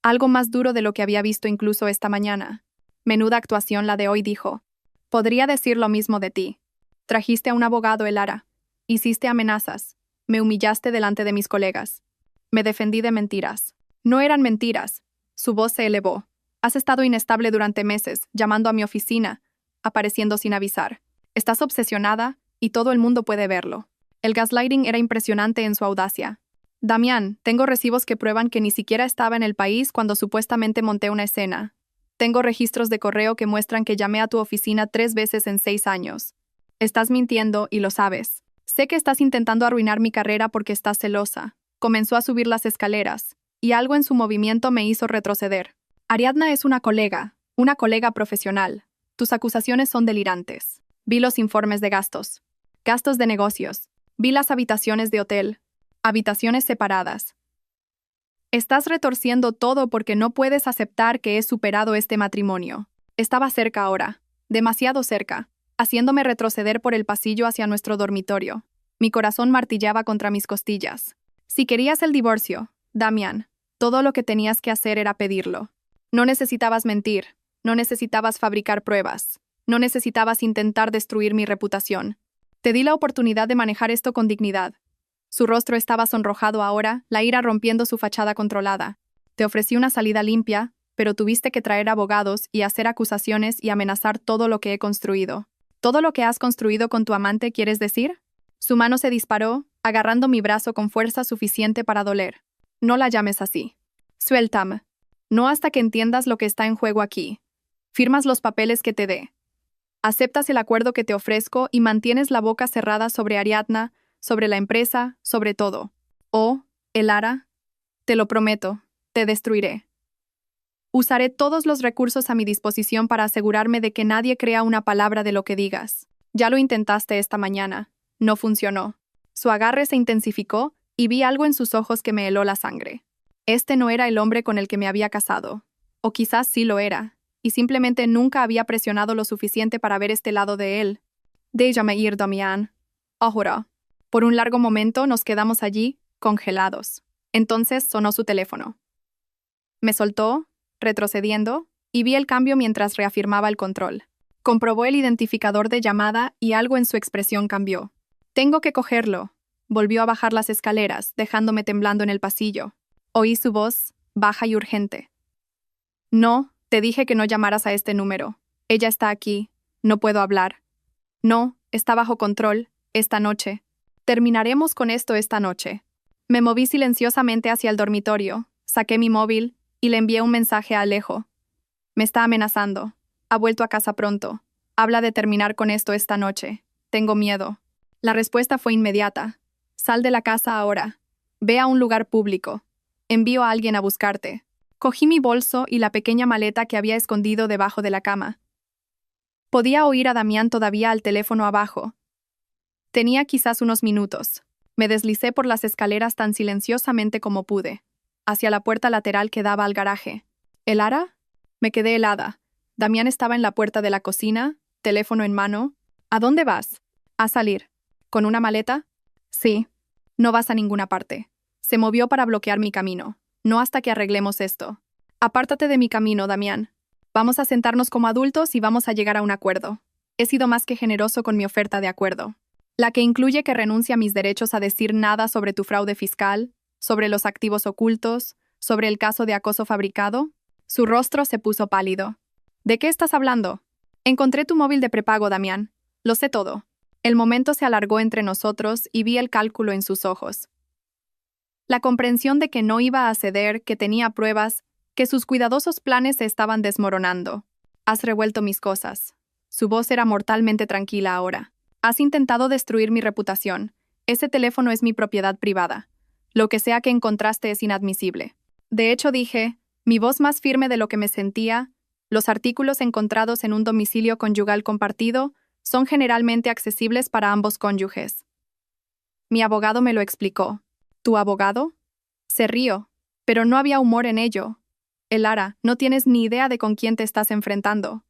Algo más duro de lo que había visto incluso esta mañana. Menuda actuación la de hoy, dijo. Podría decir lo mismo de ti. Trajiste a un abogado, Elara. Hiciste amenazas. Me humillaste delante de mis colegas. Me defendí de mentiras. No eran mentiras. Su voz se elevó. Has estado inestable durante meses, llamando a mi oficina, apareciendo sin avisar. Estás obsesionada, y todo el mundo puede verlo. El gaslighting era impresionante en su audacia. Damián, tengo recibos que prueban que ni siquiera estaba en el país cuando supuestamente monté una escena. Tengo registros de correo que muestran que llamé a tu oficina 3 veces en 6 años. Estás mintiendo y lo sabes. Sé que estás intentando arruinar mi carrera porque estás celosa. Comenzó a subir las escaleras, y algo en su movimiento me hizo retroceder. Ariadna es una colega profesional. Tus acusaciones son delirantes. Vi los informes de gastos. Gastos de negocios. Vi las habitaciones de hotel. Habitaciones separadas. Estás retorciendo todo porque no puedes aceptar que he superado este matrimonio. Estaba cerca ahora, demasiado cerca, haciéndome retroceder por el pasillo hacia nuestro dormitorio. Mi corazón martillaba contra mis costillas. Si querías el divorcio, Damián, todo lo que tenías que hacer era pedirlo. No necesitabas mentir, no necesitabas fabricar pruebas, no necesitabas intentar destruir mi reputación. Te di la oportunidad de manejar esto con dignidad. Su rostro estaba sonrojado ahora, la ira rompiendo su fachada controlada. Te ofrecí una salida limpia, pero tuviste que traer abogados y hacer acusaciones y amenazar todo lo que he construido. ¿Todo lo que has construido con tu amante, quieres decir? Su mano se disparó, agarrando mi brazo con fuerza suficiente para doler. No la llames así. Suéltame. No hasta que entiendas lo que está en juego aquí. Firmas los papeles que te dé. Aceptas el acuerdo que te ofrezco y mantienes la boca cerrada sobre Ariadna, sobre la empresa, sobre todo. Oh, Elara, te lo prometo, te destruiré. Usaré todos los recursos a mi disposición para asegurarme de que nadie crea una palabra de lo que digas. Ya lo intentaste esta mañana. No funcionó. Su agarre se intensificó y vi algo en sus ojos que me heló la sangre. Este no era el hombre con el que me había casado. O quizás sí lo era, y simplemente nunca había presionado lo suficiente para ver este lado de él. Déjame ir, Damián. Ahora. Por un largo momento nos quedamos allí, congelados. Entonces sonó su teléfono. Me soltó, retrocediendo, y vi el cambio mientras reafirmaba el control. Comprobó el identificador de llamada y algo en su expresión cambió. Tengo que cogerlo. Volvió a bajar las escaleras, dejándome temblando en el pasillo. Oí su voz, baja y urgente. No, te dije que no llamaras a este número. Ella está aquí. No puedo hablar. No, está bajo control. Esta noche. Terminaremos con esto esta noche. Me moví silenciosamente hacia el dormitorio, saqué mi móvil y le envié un mensaje a Alejo. Me está amenazando. Ha vuelto a casa pronto. Habla de terminar con esto esta noche. Tengo miedo. La respuesta fue inmediata. Sal de la casa ahora. Ve a un lugar público. Envío a alguien a buscarte. Cogí mi bolso y la pequeña maleta que había escondido debajo de la cama. Podía oír a Damián todavía al teléfono abajo. Tenía quizás unos minutos. Me deslicé por las escaleras tan silenciosamente como pude, hacia la puerta lateral que daba al garaje. ¿Elara? Me quedé helada. Damián estaba en la puerta de la cocina, teléfono en mano. ¿A dónde vas? A salir. ¿Con una maleta? Sí. No vas a ninguna parte. Se movió para bloquear mi camino. No hasta que arreglemos esto. Apártate de mi camino, Damián. Vamos a sentarnos como adultos y vamos a llegar a un acuerdo. He sido más que generoso con mi oferta de acuerdo. La que incluye que renuncie a mis derechos a decir nada sobre tu fraude fiscal, sobre los activos ocultos, sobre el caso de acoso fabricado. Su rostro se puso pálido. ¿De qué estás hablando? Encontré tu móvil de prepago, Damián. Lo sé todo. El momento se alargó entre nosotros y vi el cálculo en sus ojos. La comprensión de que no iba a ceder, que tenía pruebas, que sus cuidadosos planes se estaban desmoronando. Has revuelto mis cosas. Su voz era mortalmente tranquila ahora. Has intentado destruir mi reputación. Ese teléfono es mi propiedad privada. Lo que sea que encontraste es inadmisible. De hecho, dije, mi voz más firme de lo que me sentía, los artículos encontrados en un domicilio conyugal compartido son generalmente accesibles para ambos cónyuges. Mi abogado me lo explicó. ¿Tu abogado? Se rió, pero no había humor en ello. Elara, no tienes ni idea de con quién te estás enfrentando.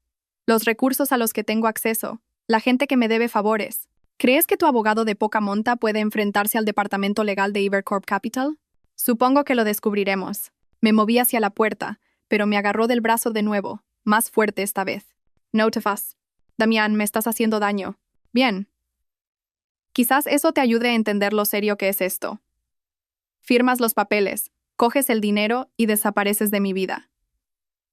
Los recursos a los que tengo acceso, la gente que me debe favores. ¿Crees que tu abogado de poca monta puede enfrentarse al departamento legal de Ibercorp Capital? Supongo que lo descubriremos. Me moví hacia la puerta, pero me agarró del brazo de nuevo, más fuerte esta vez. No te fas. Damián, me estás haciendo daño. Bien. Quizás eso te ayude a entender lo serio que es esto. Firmas los papeles, coges el dinero y desapareces de mi vida.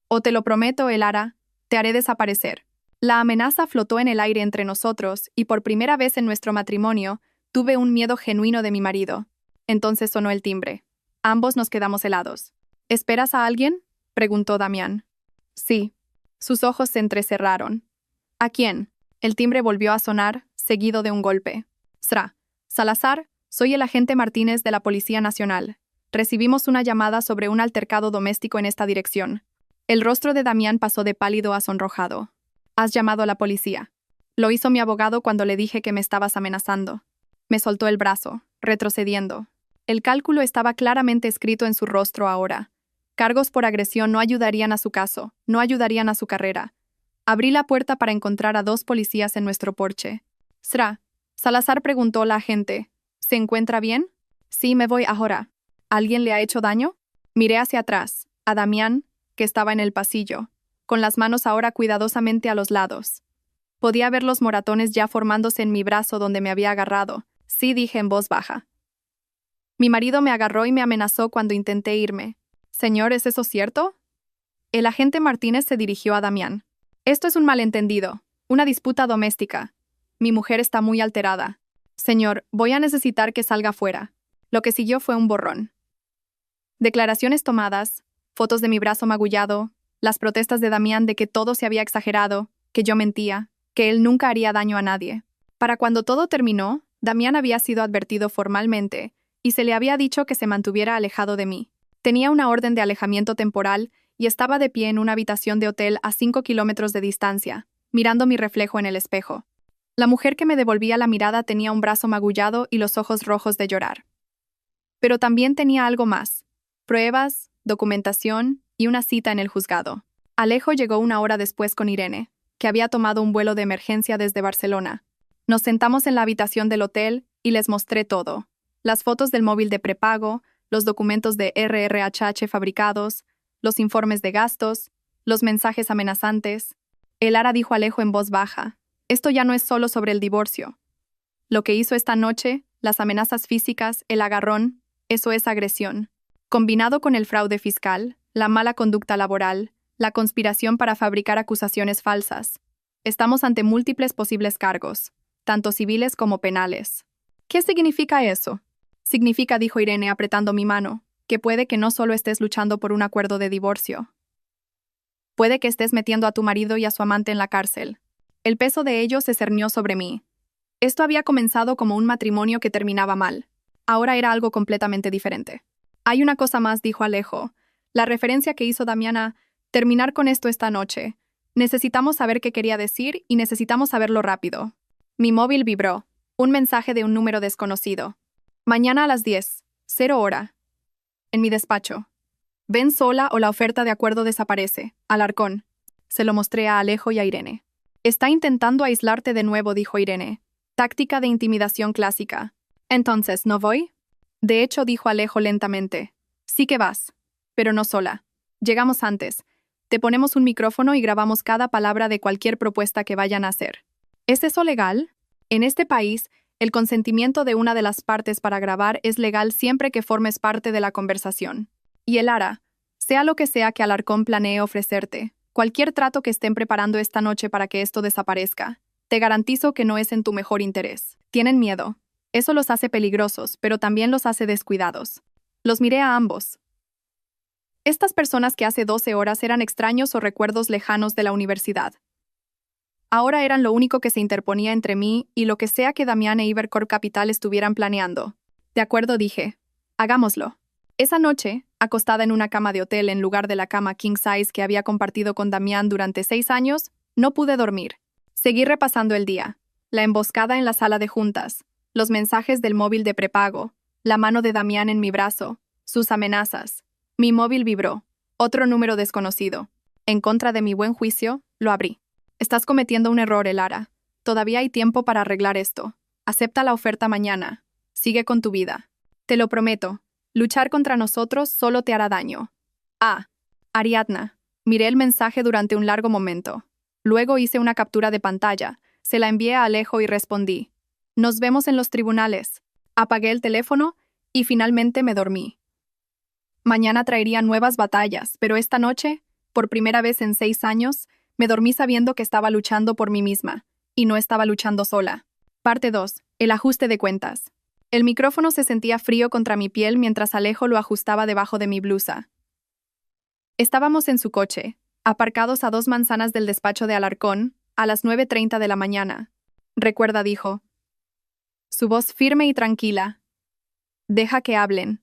O te lo prometo, Elara, te haré desaparecer. La amenaza flotó en el aire entre nosotros y por primera vez en nuestro matrimonio tuve un miedo genuino de mi marido. Entonces sonó el timbre. Ambos nos quedamos helados. ¿Esperas a alguien?, preguntó Damián. Sí. Sus ojos se entrecerraron. ¿A quién? El timbre volvió a sonar, seguido de un golpe. Sra. Salazar, soy el agente Martínez de la Policía Nacional. Recibimos una llamada sobre un altercado doméstico en esta dirección. El rostro de Damián pasó de pálido a sonrojado. Has llamado a la policía. Lo hizo mi abogado cuando le dije que me estabas amenazando. Me soltó el brazo, retrocediendo. El cálculo estaba claramente escrito en su rostro ahora. Cargos por agresión no ayudarían a su caso, no ayudarían a su carrera. Abrí la puerta para encontrar a 2 policías en nuestro porche. Sra. Salazar, preguntó la agente. ¿Se encuentra bien? Sí, me voy ahora. ¿Alguien le ha hecho daño? Miré hacia atrás, a Damián, que estaba en el pasillo, con las manos ahora cuidadosamente a los lados. Podía ver los moratones ya formándose en mi brazo donde me había agarrado. Sí, dije en voz baja. Mi marido me agarró y me amenazó cuando intenté irme. Señor, ¿es eso cierto? El agente Martínez se dirigió a Damián. Esto es un malentendido, una disputa doméstica. Mi mujer está muy alterada. Señor, voy a necesitar que salga fuera. Lo que siguió fue un borrón. Declaraciones tomadas, fotos de mi brazo magullado, las protestas de Damián de que todo se había exagerado, que yo mentía, que él nunca haría daño a nadie. Para cuando todo terminó, Damián había sido advertido formalmente y se le había dicho que se mantuviera alejado de mí. Tenía una orden de alejamiento temporal y estaba de pie en una habitación de hotel a 5 kilómetros de distancia, mirando mi reflejo en el espejo. La mujer que me devolvía la mirada tenía un brazo magullado y los ojos rojos de llorar. Pero también tenía algo más: pruebas, documentación y una cita en el juzgado. Alejo llegó 1 hora después con Irene, que había tomado un vuelo de emergencia desde Barcelona. Nos sentamos en la habitación del hotel y les mostré todo: las fotos del móvil de prepago, los documentos de RRHH fabricados, los informes de gastos, los mensajes amenazantes. Elara dijo a Alejo en voz baja: esto ya no es solo sobre el divorcio. Lo que hizo esta noche, las amenazas físicas, el agarrón, eso es agresión. Combinado con el fraude fiscal, la mala conducta laboral, la conspiración para fabricar acusaciones falsas. Estamos ante múltiples posibles cargos, tanto civiles como penales. ¿Qué significa eso? Significa, dijo Irene apretando mi mano, que puede que no solo estés luchando por un acuerdo de divorcio. Puede que estés metiendo a tu marido y a su amante en la cárcel. El peso de ello se cernió sobre mí. Esto había comenzado como un matrimonio que terminaba mal. Ahora era algo completamente diferente. Hay una cosa más, dijo Alejo. La referencia que hizo Damián a terminar con esto esta noche. Necesitamos saber qué quería decir y necesitamos saberlo rápido. Mi móvil vibró. Un mensaje de un número desconocido. Mañana a las 10, 0 hora. En mi despacho. Ven sola o la oferta de acuerdo desaparece. Alarcón. Se lo mostré a Alejo y a Irene. Está intentando aislarte de nuevo, dijo Irene. Táctica de intimidación clásica. Entonces, ¿no voy? De hecho, dijo Alejo lentamente. Sí que vas. Pero no sola. Llegamos antes. Te ponemos un micrófono y grabamos cada palabra de cualquier propuesta que vayan a hacer. ¿Es eso legal? En este país, el consentimiento de una de las partes para grabar es legal siempre que formes parte de la conversación. Y Elara, sea lo que sea que Alarcón planee ofrecerte, cualquier trato que estén preparando esta noche para que esto desaparezca, te garantizo que no es en tu mejor interés. Tienen miedo. Eso los hace peligrosos, pero también los hace descuidados. Los miré a ambos. Estas personas que hace 12 horas eran extraños o recuerdos lejanos de la universidad. Ahora eran lo único que se interponía entre mí y lo que sea que Damián e Ibercorp Capital estuvieran planeando. De acuerdo, dije. Hagámoslo. Esa noche, acostada en una cama de hotel en lugar de la cama king size que había compartido con Damián durante 6 años, no pude dormir. Seguí repasando el día. La emboscada en la sala de juntas, los mensajes del móvil de prepago, la mano de Damián en mi brazo, sus amenazas. Mi móvil vibró. Otro número desconocido. En contra de mi buen juicio, lo abrí. Estás cometiendo un error, Elara. Todavía hay tiempo para arreglar esto. Acepta la oferta mañana. Sigue con tu vida. Te lo prometo. Luchar contra nosotros solo te hará daño. Ah, Ariadna. Miré el mensaje durante un largo momento. Luego hice una captura de pantalla. Se la envié a Alejo y respondí. Nos vemos en los tribunales. Apagué el teléfono y finalmente me dormí. Mañana traería nuevas batallas, pero esta noche, por primera vez en 6 años, me dormí sabiendo que estaba luchando por mí misma, y no estaba luchando sola. Parte 2. El ajuste de cuentas. El micrófono se sentía frío contra mi piel mientras Alejo lo ajustaba debajo de mi blusa. Estábamos en su coche, aparcados a 2 manzanas del despacho de Alarcón, a las 9:30 de la mañana. Recuerda, dijo. Su voz firme y tranquila. Deja que hablen.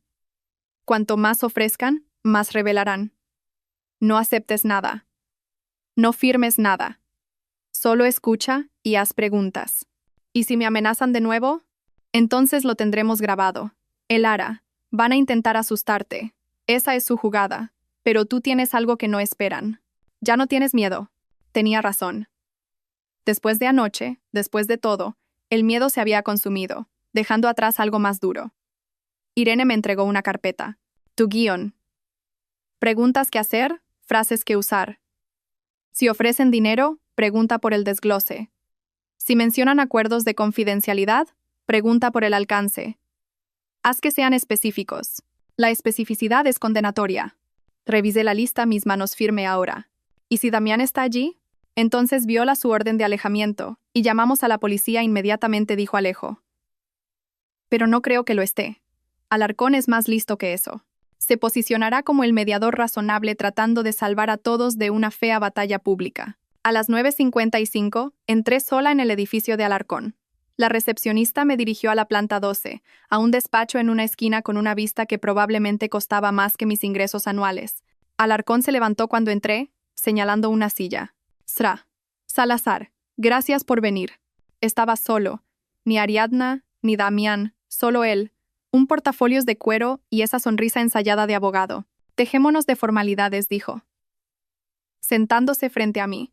Cuanto más ofrezcan, más revelarán. No aceptes nada. No firmes nada. Solo escucha y haz preguntas. ¿Y si me amenazan de nuevo? Entonces lo tendremos grabado. El hará. Van a intentar asustarte. Esa es su jugada. Pero tú tienes algo que no esperan. Ya no tienes miedo. Tenía razón. Después de anoche, después de todo, el miedo se había consumido, dejando atrás algo más duro. Irene me entregó una carpeta. Tu guión. Preguntas que hacer, frases que usar. Si ofrecen dinero, pregunta por el desglose. Si mencionan acuerdos de confidencialidad, pregunta por el alcance. Haz que sean específicos. La especificidad es condenatoria. Revisé la lista, mis manos firme ahora. ¿Y si Damián está allí? Entonces viola su orden de alejamiento, y llamamos a la policía inmediatamente, dijo Alejo. Pero no creo que lo esté. Alarcón es más listo que eso. Se posicionará como el mediador razonable tratando de salvar a todos de una fea batalla pública. A las 9:55, entré sola en el edificio de Alarcón. La recepcionista me dirigió a la planta 12, a un despacho en una esquina con una vista que probablemente costaba más que mis ingresos anuales. Alarcón se levantó cuando entré, señalando una silla. Sra. Salazar, gracias por venir. Estaba solo. Ni Ariadna, ni Damián, solo él. Un portafolios de cuero y esa sonrisa ensayada de abogado. Dejémonos de formalidades, dijo, sentándose frente a mí.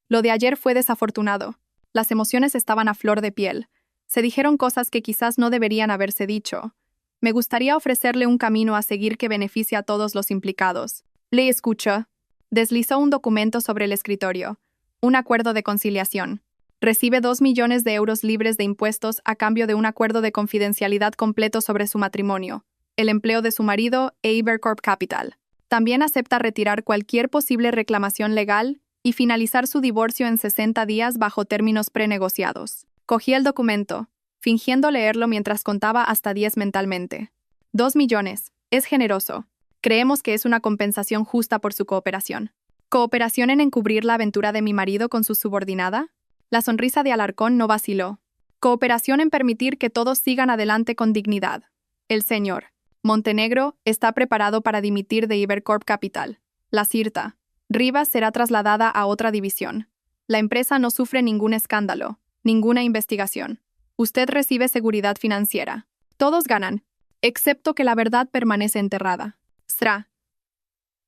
Lo de ayer fue desafortunado. Las emociones estaban a flor de piel. Se dijeron cosas que quizás no deberían haberse dicho. Me gustaría ofrecerle un camino a seguir que beneficie a todos los implicados. Le escucha. Deslizó un documento sobre el escritorio. Un acuerdo de conciliación. Recibe 2 millones de euros libres de impuestos a cambio de un acuerdo de confidencialidad completo sobre su matrimonio, el empleo de su marido e Ibercorp Capital. También acepta retirar cualquier posible reclamación legal y finalizar su divorcio en 60 días bajo términos prenegociados. Cogí el documento, fingiendo leerlo mientras contaba hasta 10 mentalmente. 2 millones. Es generoso. Creemos que es una compensación justa por su cooperación. ¿Cooperación en encubrir la aventura de mi marido con su subordinada? La sonrisa de Alarcón no vaciló. Cooperación en permitir que todos sigan adelante con dignidad. El señor Montenegro está preparado para dimitir de Ibercorp Capital. La CIRTA. Rivas será trasladada a otra división. La empresa no sufre ningún escándalo, ninguna investigación. Usted recibe seguridad financiera. Todos ganan, excepto que la verdad permanece enterrada. Sra.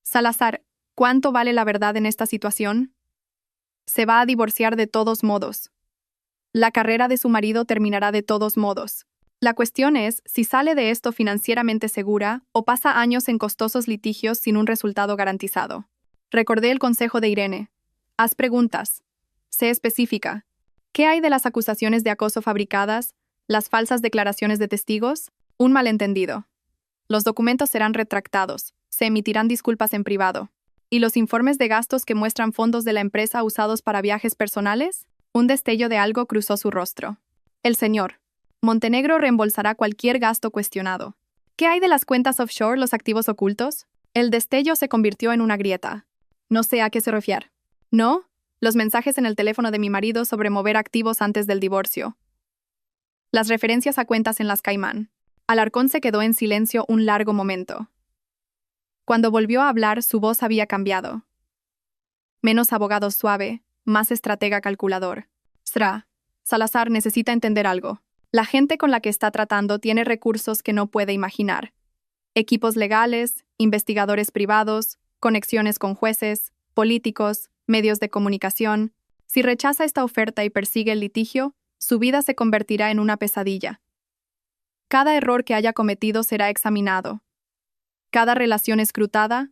Salazar, ¿cuánto vale la verdad en esta situación? Se va a divorciar de todos modos. La carrera de su marido terminará de todos modos. La cuestión es si sale de esto financieramente segura o pasa años en costosos litigios sin un resultado garantizado. Recordé el consejo de Irene. Haz preguntas. Sé específica. ¿Qué hay de las acusaciones de acoso fabricadas? ¿Las falsas declaraciones de testigos? Un malentendido. Los documentos serán retractados. Se emitirán disculpas en privado. ¿Y los informes de gastos que muestran fondos de la empresa usados para viajes personales? Un destello de algo cruzó su rostro. El señor Montenegro reembolsará cualquier gasto cuestionado. ¿Qué hay de las cuentas offshore, los activos ocultos? El destello se convirtió en una grieta. No sé a qué se refiere. ¿No? Los mensajes en el teléfono de mi marido sobre mover activos antes del divorcio. Las referencias a cuentas en las Caimán. Alarcón se quedó en silencio un largo momento. Cuando volvió a hablar, su voz había cambiado. Menos abogado suave, más estratega calculador. Sra. Salazar necesita entender algo. La gente con la que está tratando tiene recursos que no puede imaginar. Equipos legales, investigadores privados, conexiones con jueces, políticos, medios de comunicación. Si rechaza esta oferta y persigue el litigio, Su vida se convertirá en una pesadilla. Cada error que haya cometido será examinado. Cada relación escrutada.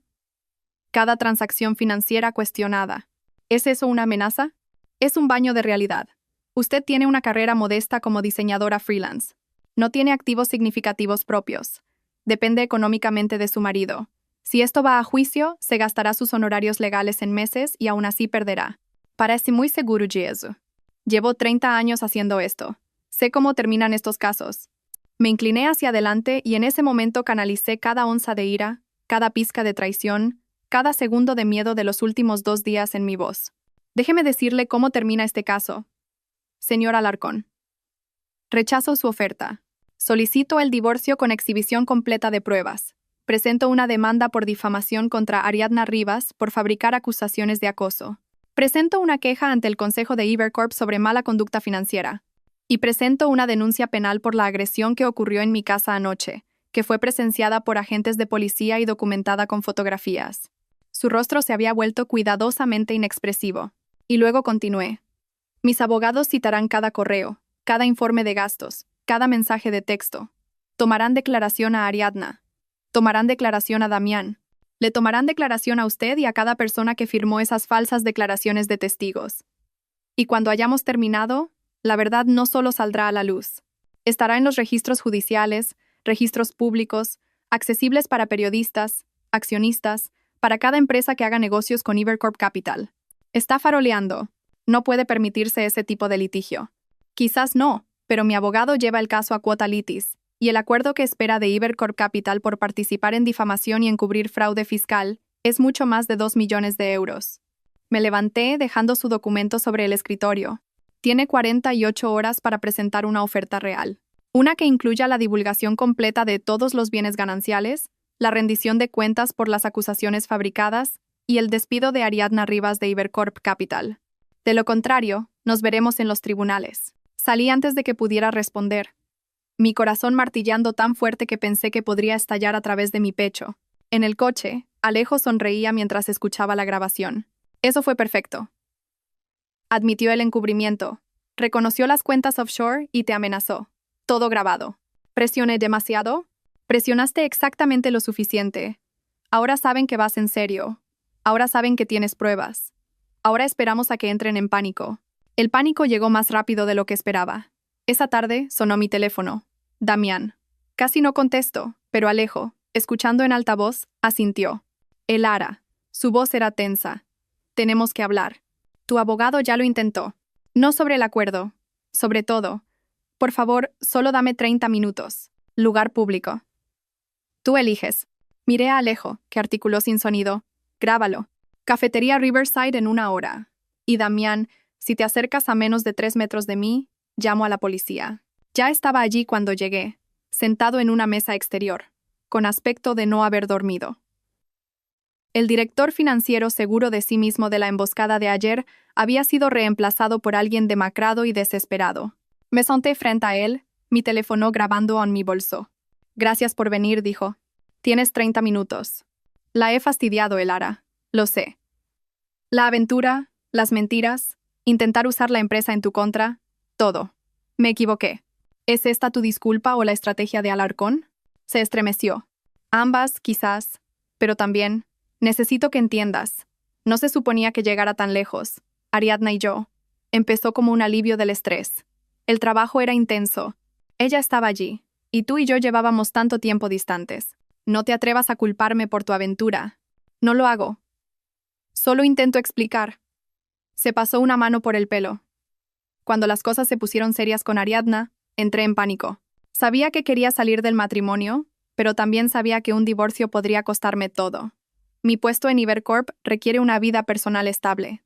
Cada transacción financiera cuestionada. ¿Es eso una amenaza? Es un baño de realidad. Usted tiene una carrera modesta como diseñadora freelance. No tiene activos significativos propios. Depende económicamente de su marido. Si esto va a juicio, se gastará sus honorarios legales en meses y aún así perderá. Parece muy seguro de eso. Llevo 30 años haciendo esto. Sé cómo terminan estos casos. Me incliné hacia adelante y en ese momento canalicé cada onza de ira, cada pizca de traición, cada segundo de miedo de los últimos 2 días en mi voz. Déjeme decirle cómo termina este caso. Señor Alarcón. Rechazo su oferta. Solicito el divorcio con exhibición completa de pruebas. Presento una demanda por difamación contra Ariadna Rivas por fabricar acusaciones de acoso. Presento una queja ante el Consejo de Ibercorp sobre mala conducta financiera. Y presento una denuncia penal por la agresión que ocurrió en mi casa anoche, que fue presenciada por agentes de policía y documentada con fotografías. Su rostro se había vuelto cuidadosamente inexpresivo. Y luego continué. Mis abogados citarán cada correo, cada informe de gastos, cada mensaje de texto. Tomarán declaración a Ariadna. Tomarán declaración a Damián. Le tomarán declaración a usted y a cada persona que firmó esas falsas declaraciones de testigos. Y cuando hayamos terminado, la verdad no solo saldrá a la luz. Estará en los registros judiciales, registros públicos, accesibles para periodistas, accionistas, para cada empresa que haga negocios con Ibercorp Capital. Está faroleando. No puede permitirse ese tipo de litigio. Quizás no, pero mi abogado lleva el caso a quota litis, y el acuerdo que espera de Ibercorp Capital por participar en difamación y encubrir fraude fiscal es mucho más de 2 millones de euros. Me levanté dejando su documento sobre el escritorio. Tiene 48 horas para presentar una oferta real. Una que incluya la divulgación completa de todos los bienes gananciales, la rendición de cuentas por las acusaciones fabricadas y el despido de Ariadna Rivas de Ibercorp Capital. De lo contrario, nos veremos en los tribunales. Salí antes de que pudiera responder, mi corazón martillando tan fuerte que pensé que podría estallar a través de mi pecho. En el coche, Alejo sonreía mientras escuchaba la grabación. Eso fue perfecto. Admitió el encubrimiento, reconoció las cuentas offshore y te amenazó. Todo grabado. ¿Presioné demasiado? Presionaste exactamente lo suficiente. Ahora saben que vas en serio. Ahora saben que tienes pruebas. Ahora esperamos a que entren en pánico. El pánico llegó más rápido de lo que esperaba. Esa tarde sonó mi teléfono. Damián. Casi no contesto, pero Alejo, escuchando en altavoz, asintió. El Ara. Su voz era tensa. Tenemos que hablar. Tu abogado ya lo intentó. No sobre el acuerdo. Sobre todo. Por favor, solo dame 30 minutos. Lugar público. Tú eliges. Miré a Alejo, que articuló sin sonido. Grábalo. Cafetería Riverside en 1 hora. Y Damián, si te acercas a menos de 3 metros de mí, llamo a la policía. Ya estaba allí cuando llegué, sentado en una mesa exterior, con aspecto de no haber dormido. El director financiero seguro de sí mismo de la emboscada de ayer había sido reemplazado por alguien demacrado y desesperado. Me senté frente a él, mi teléfono grabando en mi bolso. Gracias por venir, dijo. Tienes 30 minutos. La he fastidiado, Elara. Lo sé. La aventura, las mentiras, intentar usar la empresa en tu contra, todo. Me equivoqué. ¿Es esta tu disculpa o la estrategia de Alarcón? Se estremeció. Ambas, quizás, pero también, necesito que entiendas. No se suponía que llegara tan lejos. Ariadna y yo. Empezó como un alivio del estrés. El trabajo era intenso. Ella estaba allí, y tú y yo llevábamos tanto tiempo distantes. No te atrevas a culparme por tu aventura. No lo hago. Solo intento explicar. Se pasó una mano por el pelo. Cuando las cosas se pusieron serias con Ariadna, entré en pánico. Sabía que quería salir del matrimonio, pero también sabía que un divorcio podría costarme todo. Mi puesto en Ibercorp requiere una vida personal estable.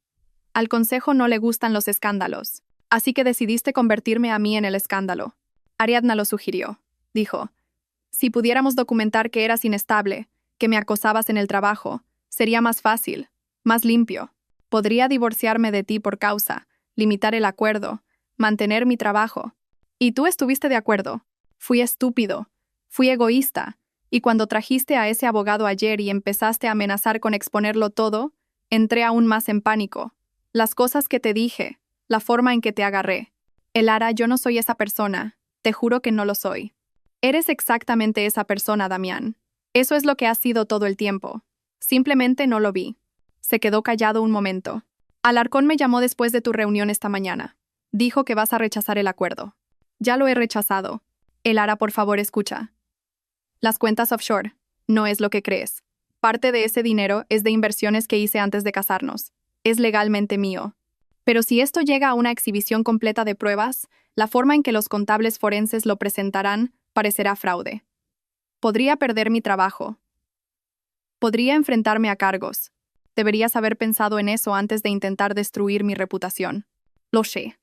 Al consejo no le gustan los escándalos, así que decidiste convertirme a mí en el escándalo. Ariadna lo sugirió. Dijo, si pudiéramos documentar que eras inestable, que me acosabas en el trabajo, sería más fácil, más limpio. Podría divorciarme de ti por causa, limitar el acuerdo, mantener mi trabajo. Y tú estuviste de acuerdo. Fui estúpido, fui egoísta, y cuando trajiste a ese abogado ayer y empezaste a amenazar con exponerlo todo, entré aún más en pánico. Las cosas que te dije, la forma en que te agarré. Elara, yo no soy esa persona. Te juro que no lo soy. Eres exactamente esa persona, Damián. Eso es lo que has sido todo el tiempo. Simplemente no lo vi. Se quedó callado un momento. Alarcón me llamó después de tu reunión esta mañana. Dijo que vas a rechazar el acuerdo. Ya lo he rechazado. Elara, por favor, escucha. Las cuentas offshore. No es lo que crees. Parte de ese dinero es de inversiones que hice antes de casarnos. Es legalmente mío. Pero si esto llega a una exhibición completa de pruebas, la forma en que los contables forenses lo presentarán parecerá fraude. Podría perder mi trabajo. Podría enfrentarme a cargos. Deberías haber pensado en eso antes de intentar destruir mi reputación. Lo sé.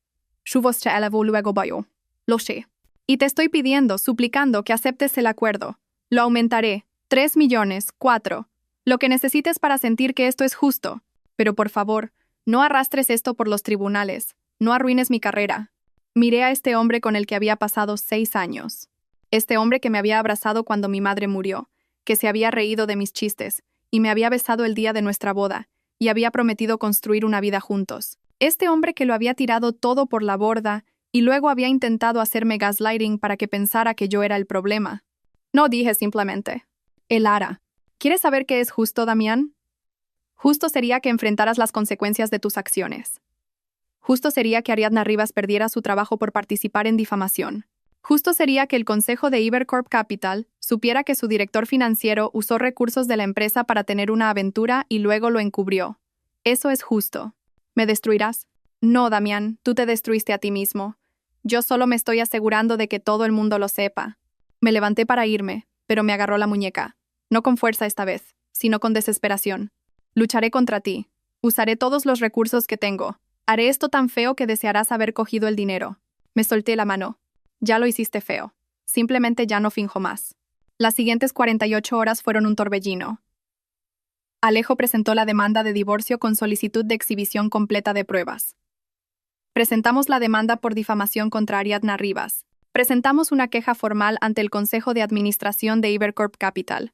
Lo sé. Y te estoy pidiendo, suplicando que aceptes el acuerdo. Lo aumentaré. 3 millones, 4. Lo que necesites para sentir que esto es justo. Pero por favor, no arrastres esto por los tribunales. No arruines mi carrera. Miré a este hombre con el que había pasado 6 años. Este hombre que me había abrazado cuando mi madre murió, que se había reído de mis chistes, y me había besado el día de nuestra boda, y había prometido construir una vida juntos. Este hombre que lo había tirado todo por la borda, y luego había intentado hacerme gaslighting para que pensara que yo era el problema. No dije simplemente. Elara, ¿quieres saber qué es justo, Damián? Justo sería que enfrentaras las consecuencias de tus acciones. Justo sería que Ariadna Rivas perdiera su trabajo por participar en difamación. Justo sería que el consejo de Ibercorp Capital supiera que su director financiero usó recursos de la empresa para tener una aventura y luego lo encubrió. Eso es justo. ¿Me destruirás? No, Damián, tú te destruiste a ti mismo. Yo solo me estoy asegurando de que todo el mundo lo sepa. Me levanté para irme, pero me agarró la muñeca. No con fuerza esta vez, sino con desesperación. Lucharé contra ti. Usaré todos los recursos que tengo. Haré esto tan feo que desearás haber cogido el dinero. Me solté la mano. Ya lo hiciste feo. Simplemente ya no finjo más. Las siguientes 48 horas fueron un torbellino. Alejo presentó la demanda de divorcio con solicitud de exhibición completa de pruebas. Presentamos la demanda por difamación contra Ariadna Rivas. Presentamos una queja formal ante el Consejo de Administración de Ibercorp Capital,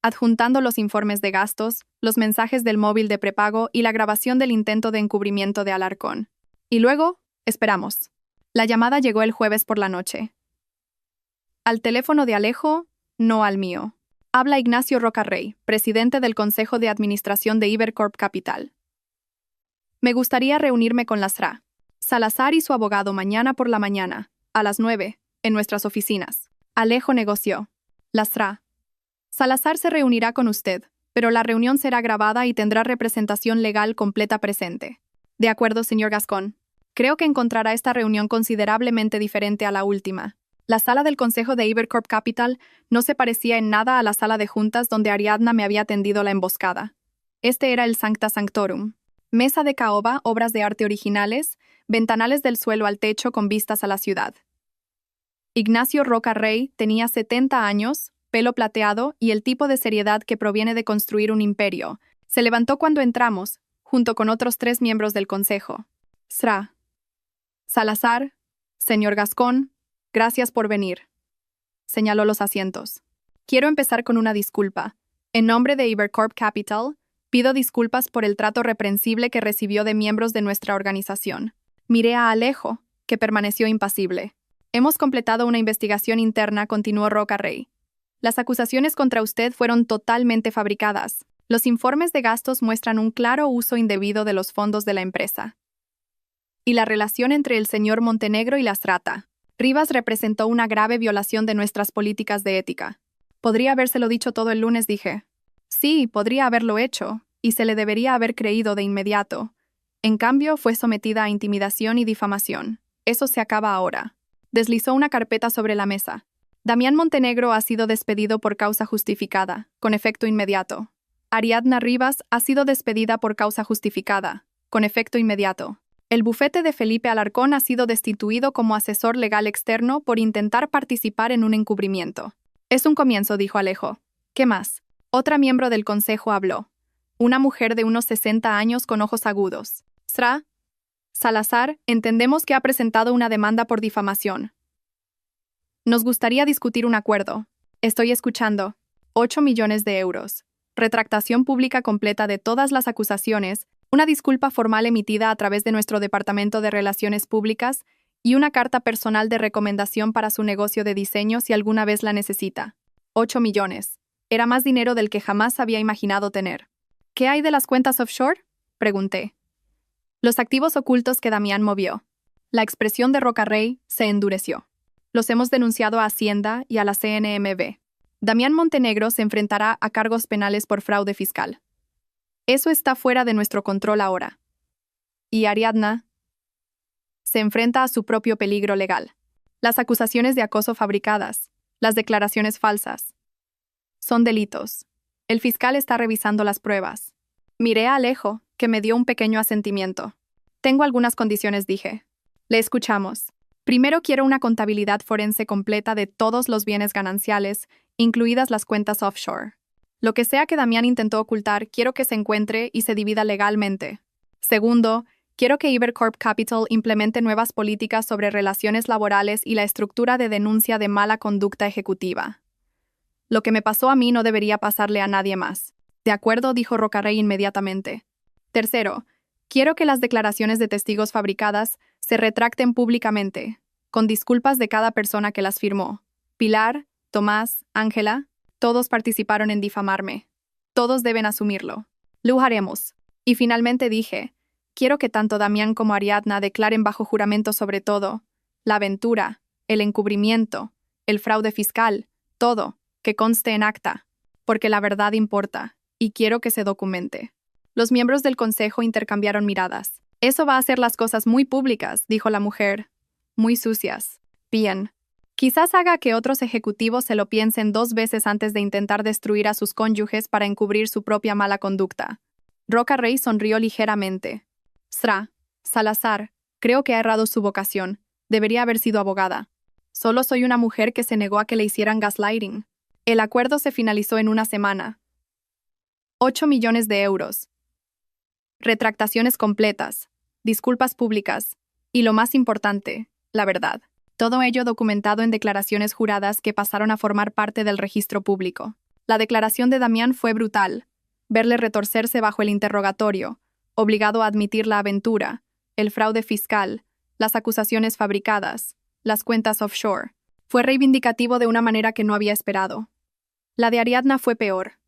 adjuntando los informes de gastos, los mensajes del móvil de prepago y la grabación del intento de encubrimiento de Alarcón. Y luego, esperamos. La llamada llegó el jueves por la noche. Al teléfono de Alejo, no al mío. Habla Ignacio Roca Rey, presidente del Consejo de Administración de Ibercorp Capital. Me gustaría reunirme con Lasra Salazar y su abogado mañana por la mañana, a las 9, en nuestras oficinas. Alejo negoció. Lasra Salazar se reunirá con usted, pero la reunión será grabada y tendrá representación legal completa presente. De acuerdo, señor Gascón. Creo que encontrará esta reunión considerablemente diferente a la última. La sala del Consejo de Ibercorp Capital no se parecía en nada a la sala de juntas donde Ariadna me había tendido la emboscada. Este era el Sancta Sanctorum. Mesa de caoba, obras de arte originales, ventanales del suelo al techo con vistas a la ciudad. Ignacio Roca Rey tenía 70 años, pelo plateado y el tipo de seriedad que proviene de construir un imperio. Se levantó cuando entramos, junto con otros 3 miembros del consejo. Sra. Salazar, señor Gascón, gracias por venir. Señaló los asientos. Quiero empezar con una disculpa. En nombre de Ibercorp Capital, pido disculpas por el trato reprensible que recibió de miembros de nuestra organización. Miré a Alejo, que permaneció impasible. Hemos completado una investigación interna, continuó Roca Rey. Las acusaciones contra usted fueron totalmente fabricadas. Los informes de gastos muestran un claro uso indebido de los fondos de la empresa. Y la relación entre el señor Montenegro y Lasrata Rivas representó una grave violación de nuestras políticas de ética. Podría habérselo dicho todo el lunes, dije. Sí, podría haberlo hecho, y se le debería haber creído de inmediato. En cambio, fue sometida a intimidación y difamación. Eso se acaba ahora. Deslizó una carpeta sobre la mesa. Damián Montenegro ha sido despedido por causa justificada, con efecto inmediato. Ariadna Rivas ha sido despedida por causa justificada, con efecto inmediato. El bufete de Felipe Alarcón ha sido destituido como asesor legal externo por intentar participar en un encubrimiento. Es un comienzo, dijo Alejo. ¿Qué más? Otra miembro del consejo habló. Una mujer de unos 60 años con ojos agudos. Sra. Salazar, entendemos que ha presentado una demanda por difamación. Nos gustaría discutir un acuerdo. Estoy escuchando. 8 millones de euros. Retractación pública completa de todas las acusaciones, una disculpa formal emitida a través de nuestro Departamento de Relaciones Públicas y una carta personal de recomendación para su negocio de diseño si alguna vez la necesita. 8 millones. Era más dinero del que jamás había imaginado tener. ¿Qué hay de las cuentas offshore?, pregunté. Los activos ocultos que Damián movió. La expresión de Rocarrey se endureció. Los hemos denunciado a Hacienda y a la CNMV. Damián Montenegro se enfrentará a cargos penales por fraude fiscal. Eso está fuera de nuestro control ahora. Y Ariadna se enfrenta a su propio peligro legal. Las acusaciones de acoso fabricadas, las declaraciones falsas, son delitos. El fiscal está revisando las pruebas. Miré a Alejo, que me dio un pequeño asentimiento. Tengo algunas condiciones, dije. Le escuchamos. Primero quiero una contabilidad forense completa de todos los bienes gananciales, incluidas las cuentas offshore. Lo que sea que Damián intentó ocultar, quiero que se encuentre y se divida legalmente. Segundo, quiero que Ibercorp Capital implemente nuevas políticas sobre relaciones laborales y la estructura de denuncia de mala conducta ejecutiva. Lo que me pasó a mí no debería pasarle a nadie más. De acuerdo, dijo Rocarrey inmediatamente. Tercero, quiero que las declaraciones de testigos fabricadas se retracten públicamente, con disculpas de cada persona que las firmó. Pilar, Tomás, Ángela, todos participaron en difamarme. Todos deben asumirlo. Lo haremos. Y finalmente dije, quiero que tanto Damián como Ariadna declaren bajo juramento sobre todo, la aventura, el encubrimiento, el fraude fiscal, todo, que conste en acta, porque la verdad importa, y quiero que se documente. Los miembros del consejo intercambiaron miradas. Eso va a hacer las cosas muy públicas, dijo la mujer. Muy sucias. Bien. Quizás haga que otros ejecutivos se lo piensen 2 veces antes de intentar destruir a sus cónyuges para encubrir su propia mala conducta. Rocarrey sonrió ligeramente. Salazar, creo que ha errado su vocación. Debería haber sido abogada. Solo soy una mujer que se negó a que le hicieran gaslighting. El acuerdo se finalizó en una semana. 8 millones de euros. Retractaciones completas, disculpas públicas, y lo más importante, la verdad. Todo ello documentado en declaraciones juradas que pasaron a formar parte del registro público. La declaración de Damián fue brutal. Verle retorcerse bajo el interrogatorio, obligado a admitir la aventura, el fraude fiscal, las acusaciones fabricadas, las cuentas offshore, fue reivindicativo de una manera que no había esperado. La de Ariadna fue peor.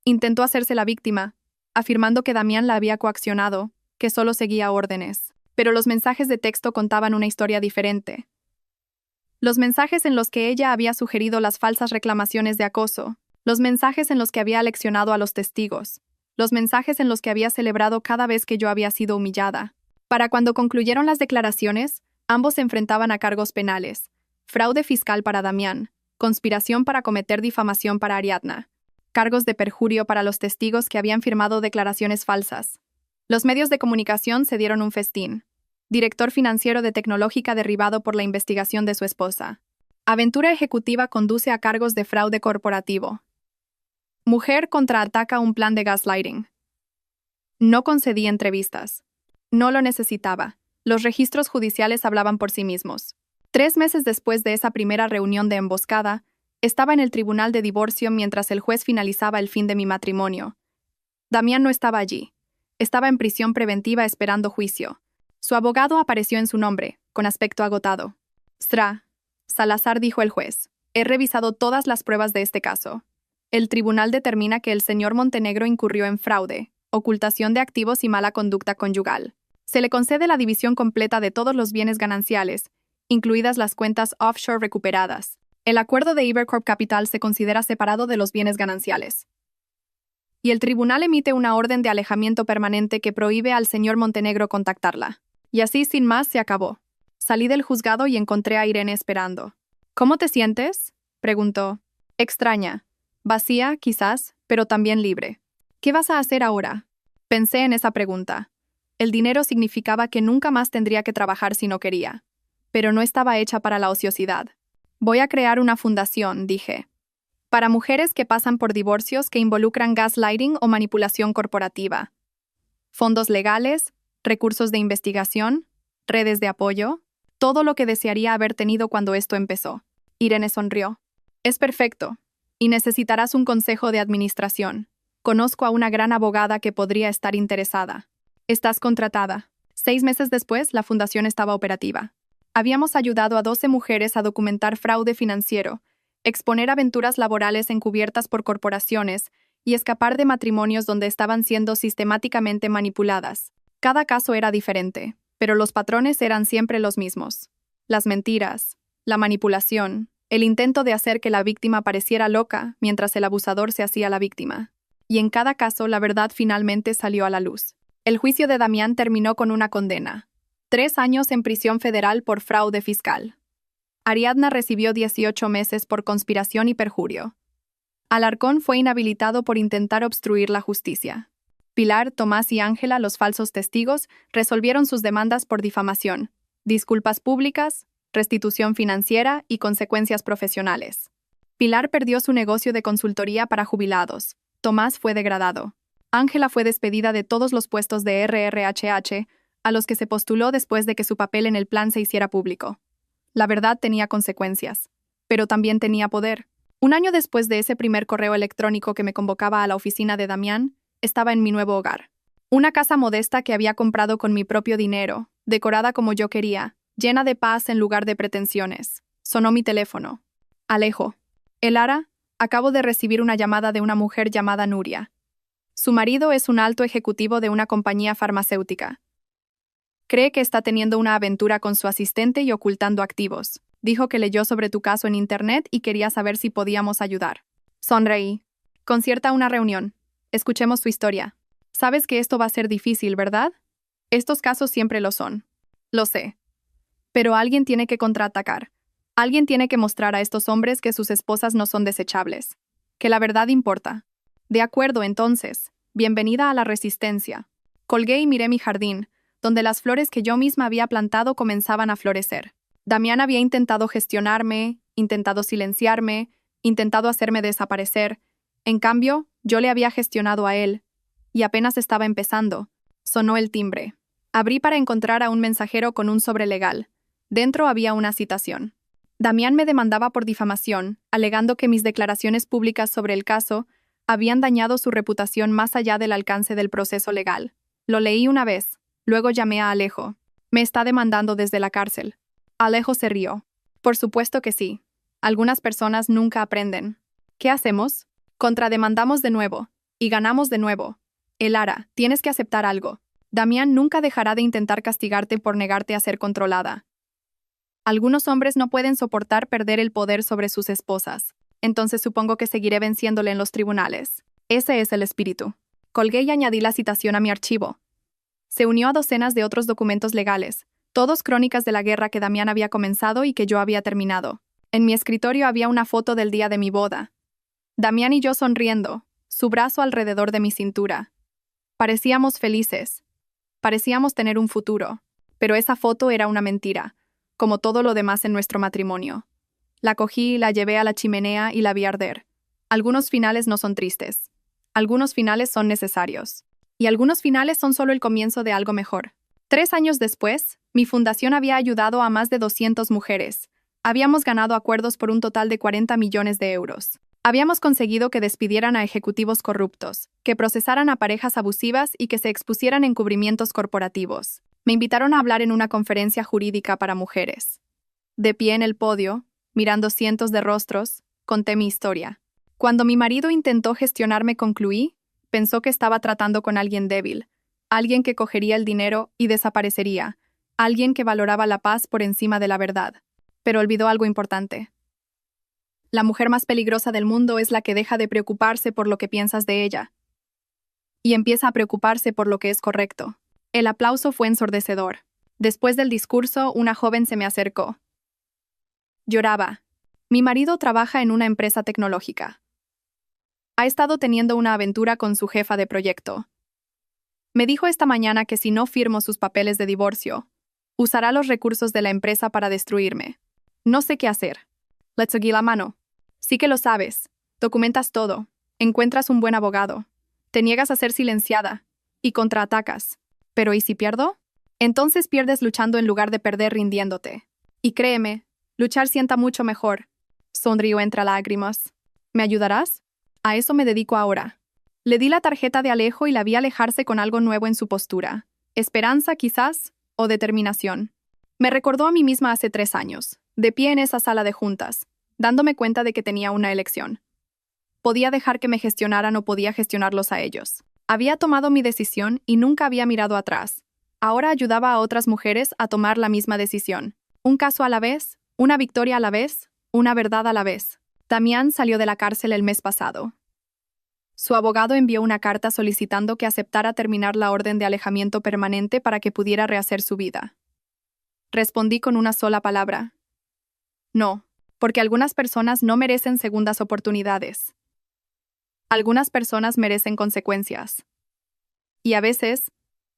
Intentó hacerse la víctima, afirmando que Damián la había coaccionado, que solo seguía órdenes. Pero los mensajes de texto contaban una historia diferente. Los mensajes en los que ella había sugerido las falsas reclamaciones de acoso, los mensajes en los que había leccionado a los testigos, los mensajes en los que había celebrado cada vez que yo había sido humillada. Para cuando concluyeron las declaraciones, ambos se enfrentaban a cargos penales, fraude fiscal para Damián, conspiración para cometer difamación para Ariadna, cargos de perjurio para los testigos que habían firmado declaraciones falsas. Los medios de comunicación se dieron un festín. Director financiero de Tecnológica derribado por la investigación de su esposa. Aventura ejecutiva conduce a cargos de fraude corporativo. Mujer contraataca un plan de gaslighting. No concedí entrevistas. No lo necesitaba. Los registros judiciales hablaban por sí mismos. 3 meses después de esa primera reunión de emboscada, estaba en el tribunal de divorcio mientras el juez finalizaba el fin de mi matrimonio. Damián no estaba allí. Estaba en prisión preventiva esperando juicio. Su abogado apareció en su nombre, con aspecto agotado. Salazar, dijo el juez. He revisado todas las pruebas de este caso. El tribunal determina que el señor Montenegro incurrió en fraude, ocultación de activos y mala conducta conyugal. Se le concede la división completa de todos los bienes gananciales, incluidas las cuentas offshore recuperadas. El acuerdo de Ibercorp Capital se considera separado de los bienes gananciales. Y el tribunal emite una orden de alejamiento permanente que prohíbe al señor Montenegro contactarla. Y así, sin más, se acabó. Salí del juzgado y encontré a Irene esperando. ¿Cómo te sientes?, preguntó. Extraña. Vacía, quizás, pero también libre. ¿Qué vas a hacer ahora? Pensé en esa pregunta. El dinero significaba que nunca más tendría que trabajar si no quería. Pero no estaba hecha para la ociosidad. Voy a crear una fundación, dije. Para mujeres que pasan por divorcios que involucran gaslighting o manipulación corporativa. Fondos legales, recursos de investigación, redes de apoyo, todo lo que desearía haber tenido cuando esto empezó. Irene sonrió. Es perfecto. Y necesitarás un consejo de administración. Conozco a una gran abogada que podría estar interesada. Estás contratada. 6 meses después, la fundación estaba operativa. Habíamos ayudado a 12 mujeres a documentar fraude financiero, exponer aventuras laborales encubiertas por corporaciones y escapar de matrimonios donde estaban siendo sistemáticamente manipuladas. Cada caso era diferente, pero los patrones eran siempre los mismos. Las mentiras, la manipulación, el intento de hacer que la víctima pareciera loca mientras el abusador se hacía la víctima. Y en cada caso la verdad finalmente salió a la luz. El juicio de Damián terminó con una condena. 3 años en prisión federal por fraude fiscal. Ariadna recibió 18 meses por conspiración y perjurio. Alarcón fue inhabilitado por intentar obstruir la justicia. Pilar, Tomás y Ángela, los falsos testigos, resolvieron sus demandas por difamación, disculpas públicas, restitución financiera y consecuencias profesionales. Pilar perdió su negocio de consultoría para jubilados. Tomás fue degradado. Ángela fue despedida de todos los puestos de RRHH a los que se postuló después de que su papel en el plan se hiciera público. La verdad tenía consecuencias, pero también tenía poder. 1 año después de ese primer correo electrónico que me convocaba a la oficina de Damián, estaba en mi nuevo hogar. Una casa modesta que había comprado con mi propio dinero, decorada como yo quería, llena de paz en lugar de pretensiones. Sonó mi teléfono. Alejo. Elara, acabo de recibir una llamada de una mujer llamada Nuria. Su marido es un alto ejecutivo de una compañía farmacéutica. Cree que está teniendo una aventura con su asistente y ocultando activos. Dijo que leyó sobre tu caso en internet y quería saber si podíamos ayudar. Sonreí. Concierta una reunión. Escuchemos su historia. Sabes que esto va a ser difícil, ¿verdad? Estos casos siempre lo son. Lo sé. Pero alguien tiene que contraatacar. Alguien tiene que mostrar a estos hombres que sus esposas no son desechables. Que la verdad importa. De acuerdo, entonces. Bienvenida a la resistencia. Colgué y miré mi jardín, donde las flores que yo misma había plantado comenzaban a florecer. Damián había intentado gestionarme, intentado silenciarme, intentado hacerme desaparecer. En cambio, yo le había gestionado a él. Y apenas estaba empezando. Sonó el timbre. Abrí para encontrar a un mensajero con un sobre legal. Dentro había una citación. Damián me demandaba por difamación, alegando que mis declaraciones públicas sobre el caso habían dañado su reputación más allá del alcance del proceso legal. Lo leí una vez. Luego llamé a Alejo. Me está demandando desde la cárcel. Alejo se rió. Por supuesto que sí. Algunas personas nunca aprenden. ¿Qué hacemos? Contrademandamos de nuevo. Y ganamos de nuevo. Elara, tienes que aceptar algo. Damián nunca dejará de intentar castigarte por negarte a ser controlada. Algunos hombres no pueden soportar perder el poder sobre sus esposas. Entonces supongo que seguiré venciéndole en los tribunales. Ese es el espíritu. Colgué y añadí la citación a mi archivo. Se unió a docenas de otros documentos legales, todos crónicas de la guerra que Damián había comenzado y que yo había terminado. En mi escritorio había una foto del día de mi boda. Damián y yo sonriendo, su brazo alrededor de mi cintura. Parecíamos felices. Parecíamos tener un futuro. Pero esa foto era una mentira, como todo lo demás en nuestro matrimonio. La cogí, la llevé a la chimenea y la vi arder. Algunos finales no son tristes. Algunos finales son necesarios. Y algunos finales son solo el comienzo de algo mejor. 3 años después, mi fundación había ayudado a más de 200 mujeres. Habíamos ganado acuerdos por un total de 40 millones de euros. Habíamos conseguido que despidieran a ejecutivos corruptos, que procesaran a parejas abusivas y que se expusieran en encubrimientos corporativos. Me invitaron a hablar en una conferencia jurídica para mujeres. De pie en el podio, mirando cientos de rostros, conté mi historia. Cuando mi marido intentó gestionarme, concluí, pensó que estaba tratando con alguien débil, alguien que cogería el dinero y desaparecería, alguien que valoraba la paz por encima de la verdad. Pero olvidó algo importante. La mujer más peligrosa del mundo es la que deja de preocuparse por lo que piensas de ella y empieza a preocuparse por lo que es correcto. El aplauso fue ensordecedor. Después del discurso, una joven se me acercó. Lloraba. Mi marido trabaja en una empresa tecnológica. Ha estado teniendo una aventura con su jefa de proyecto. Me dijo esta mañana que si no firmo sus papeles de divorcio, usará los recursos de la empresa para destruirme. No sé qué hacer. Le seguí la mano. Sí que lo sabes. Documentas todo. Encuentras un buen abogado. Te niegas a ser silenciada. Y contraatacas. ¿Pero y si pierdo? Entonces pierdes luchando en lugar de perder rindiéndote. Y créeme, luchar sienta mucho mejor. Sonrió entre lágrimas. ¿Me ayudarás? A eso me dedico ahora. Le di la tarjeta de Alejo y la vi alejarse con algo nuevo en su postura. Esperanza, quizás, o determinación. Me recordó a mí misma hace 3 años, de pie en esa sala de juntas, dándome cuenta de que tenía una elección. Podía dejar que me gestionaran o podía gestionarlos a ellos. Había tomado mi decisión y nunca había mirado atrás. Ahora ayudaba a otras mujeres a tomar la misma decisión. Un caso a la vez, una victoria a la vez, una verdad a la vez. Damián salió de la cárcel el mes pasado. Su abogado envió una carta solicitando que aceptara terminar la orden de alejamiento permanente para que pudiera rehacer su vida. Respondí con una sola palabra. No, porque algunas personas no merecen segundas oportunidades. Algunas personas merecen consecuencias. Y a veces,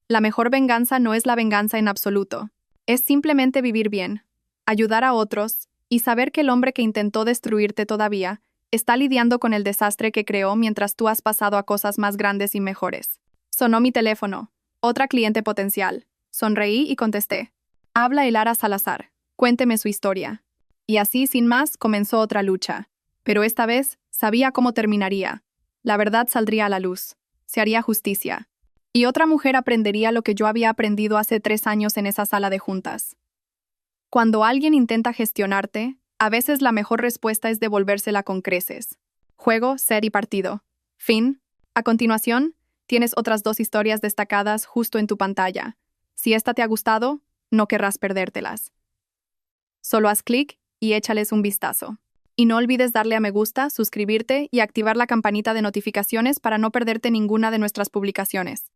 la mejor venganza no es la venganza en absoluto. Es simplemente vivir bien, ayudar a otros y saber que el hombre que intentó destruirte todavía está lidiando con el desastre que creó mientras tú has pasado a cosas más grandes y mejores. Sonó mi teléfono. Otra cliente potencial. Sonreí y contesté. Habla Elara Salazar. Cuénteme su historia. Y así, sin más, comenzó otra lucha. Pero esta vez sabía cómo terminaría. La verdad saldría a la luz. Se haría justicia. Y otra mujer aprendería lo que yo había aprendido hace 3 años en esa sala de juntas. Cuando alguien intenta gestionarte, a veces la mejor respuesta es devolvérsela con creces. Juego, ser y partido. Fin. A continuación, tienes otras 2 historias destacadas justo en tu pantalla. Si esta te ha gustado, no querrás perdértelas. Solo haz clic y échales un vistazo. Y no olvides darle a me gusta, suscribirte y activar la campanita de notificaciones para no perderte ninguna de nuestras publicaciones.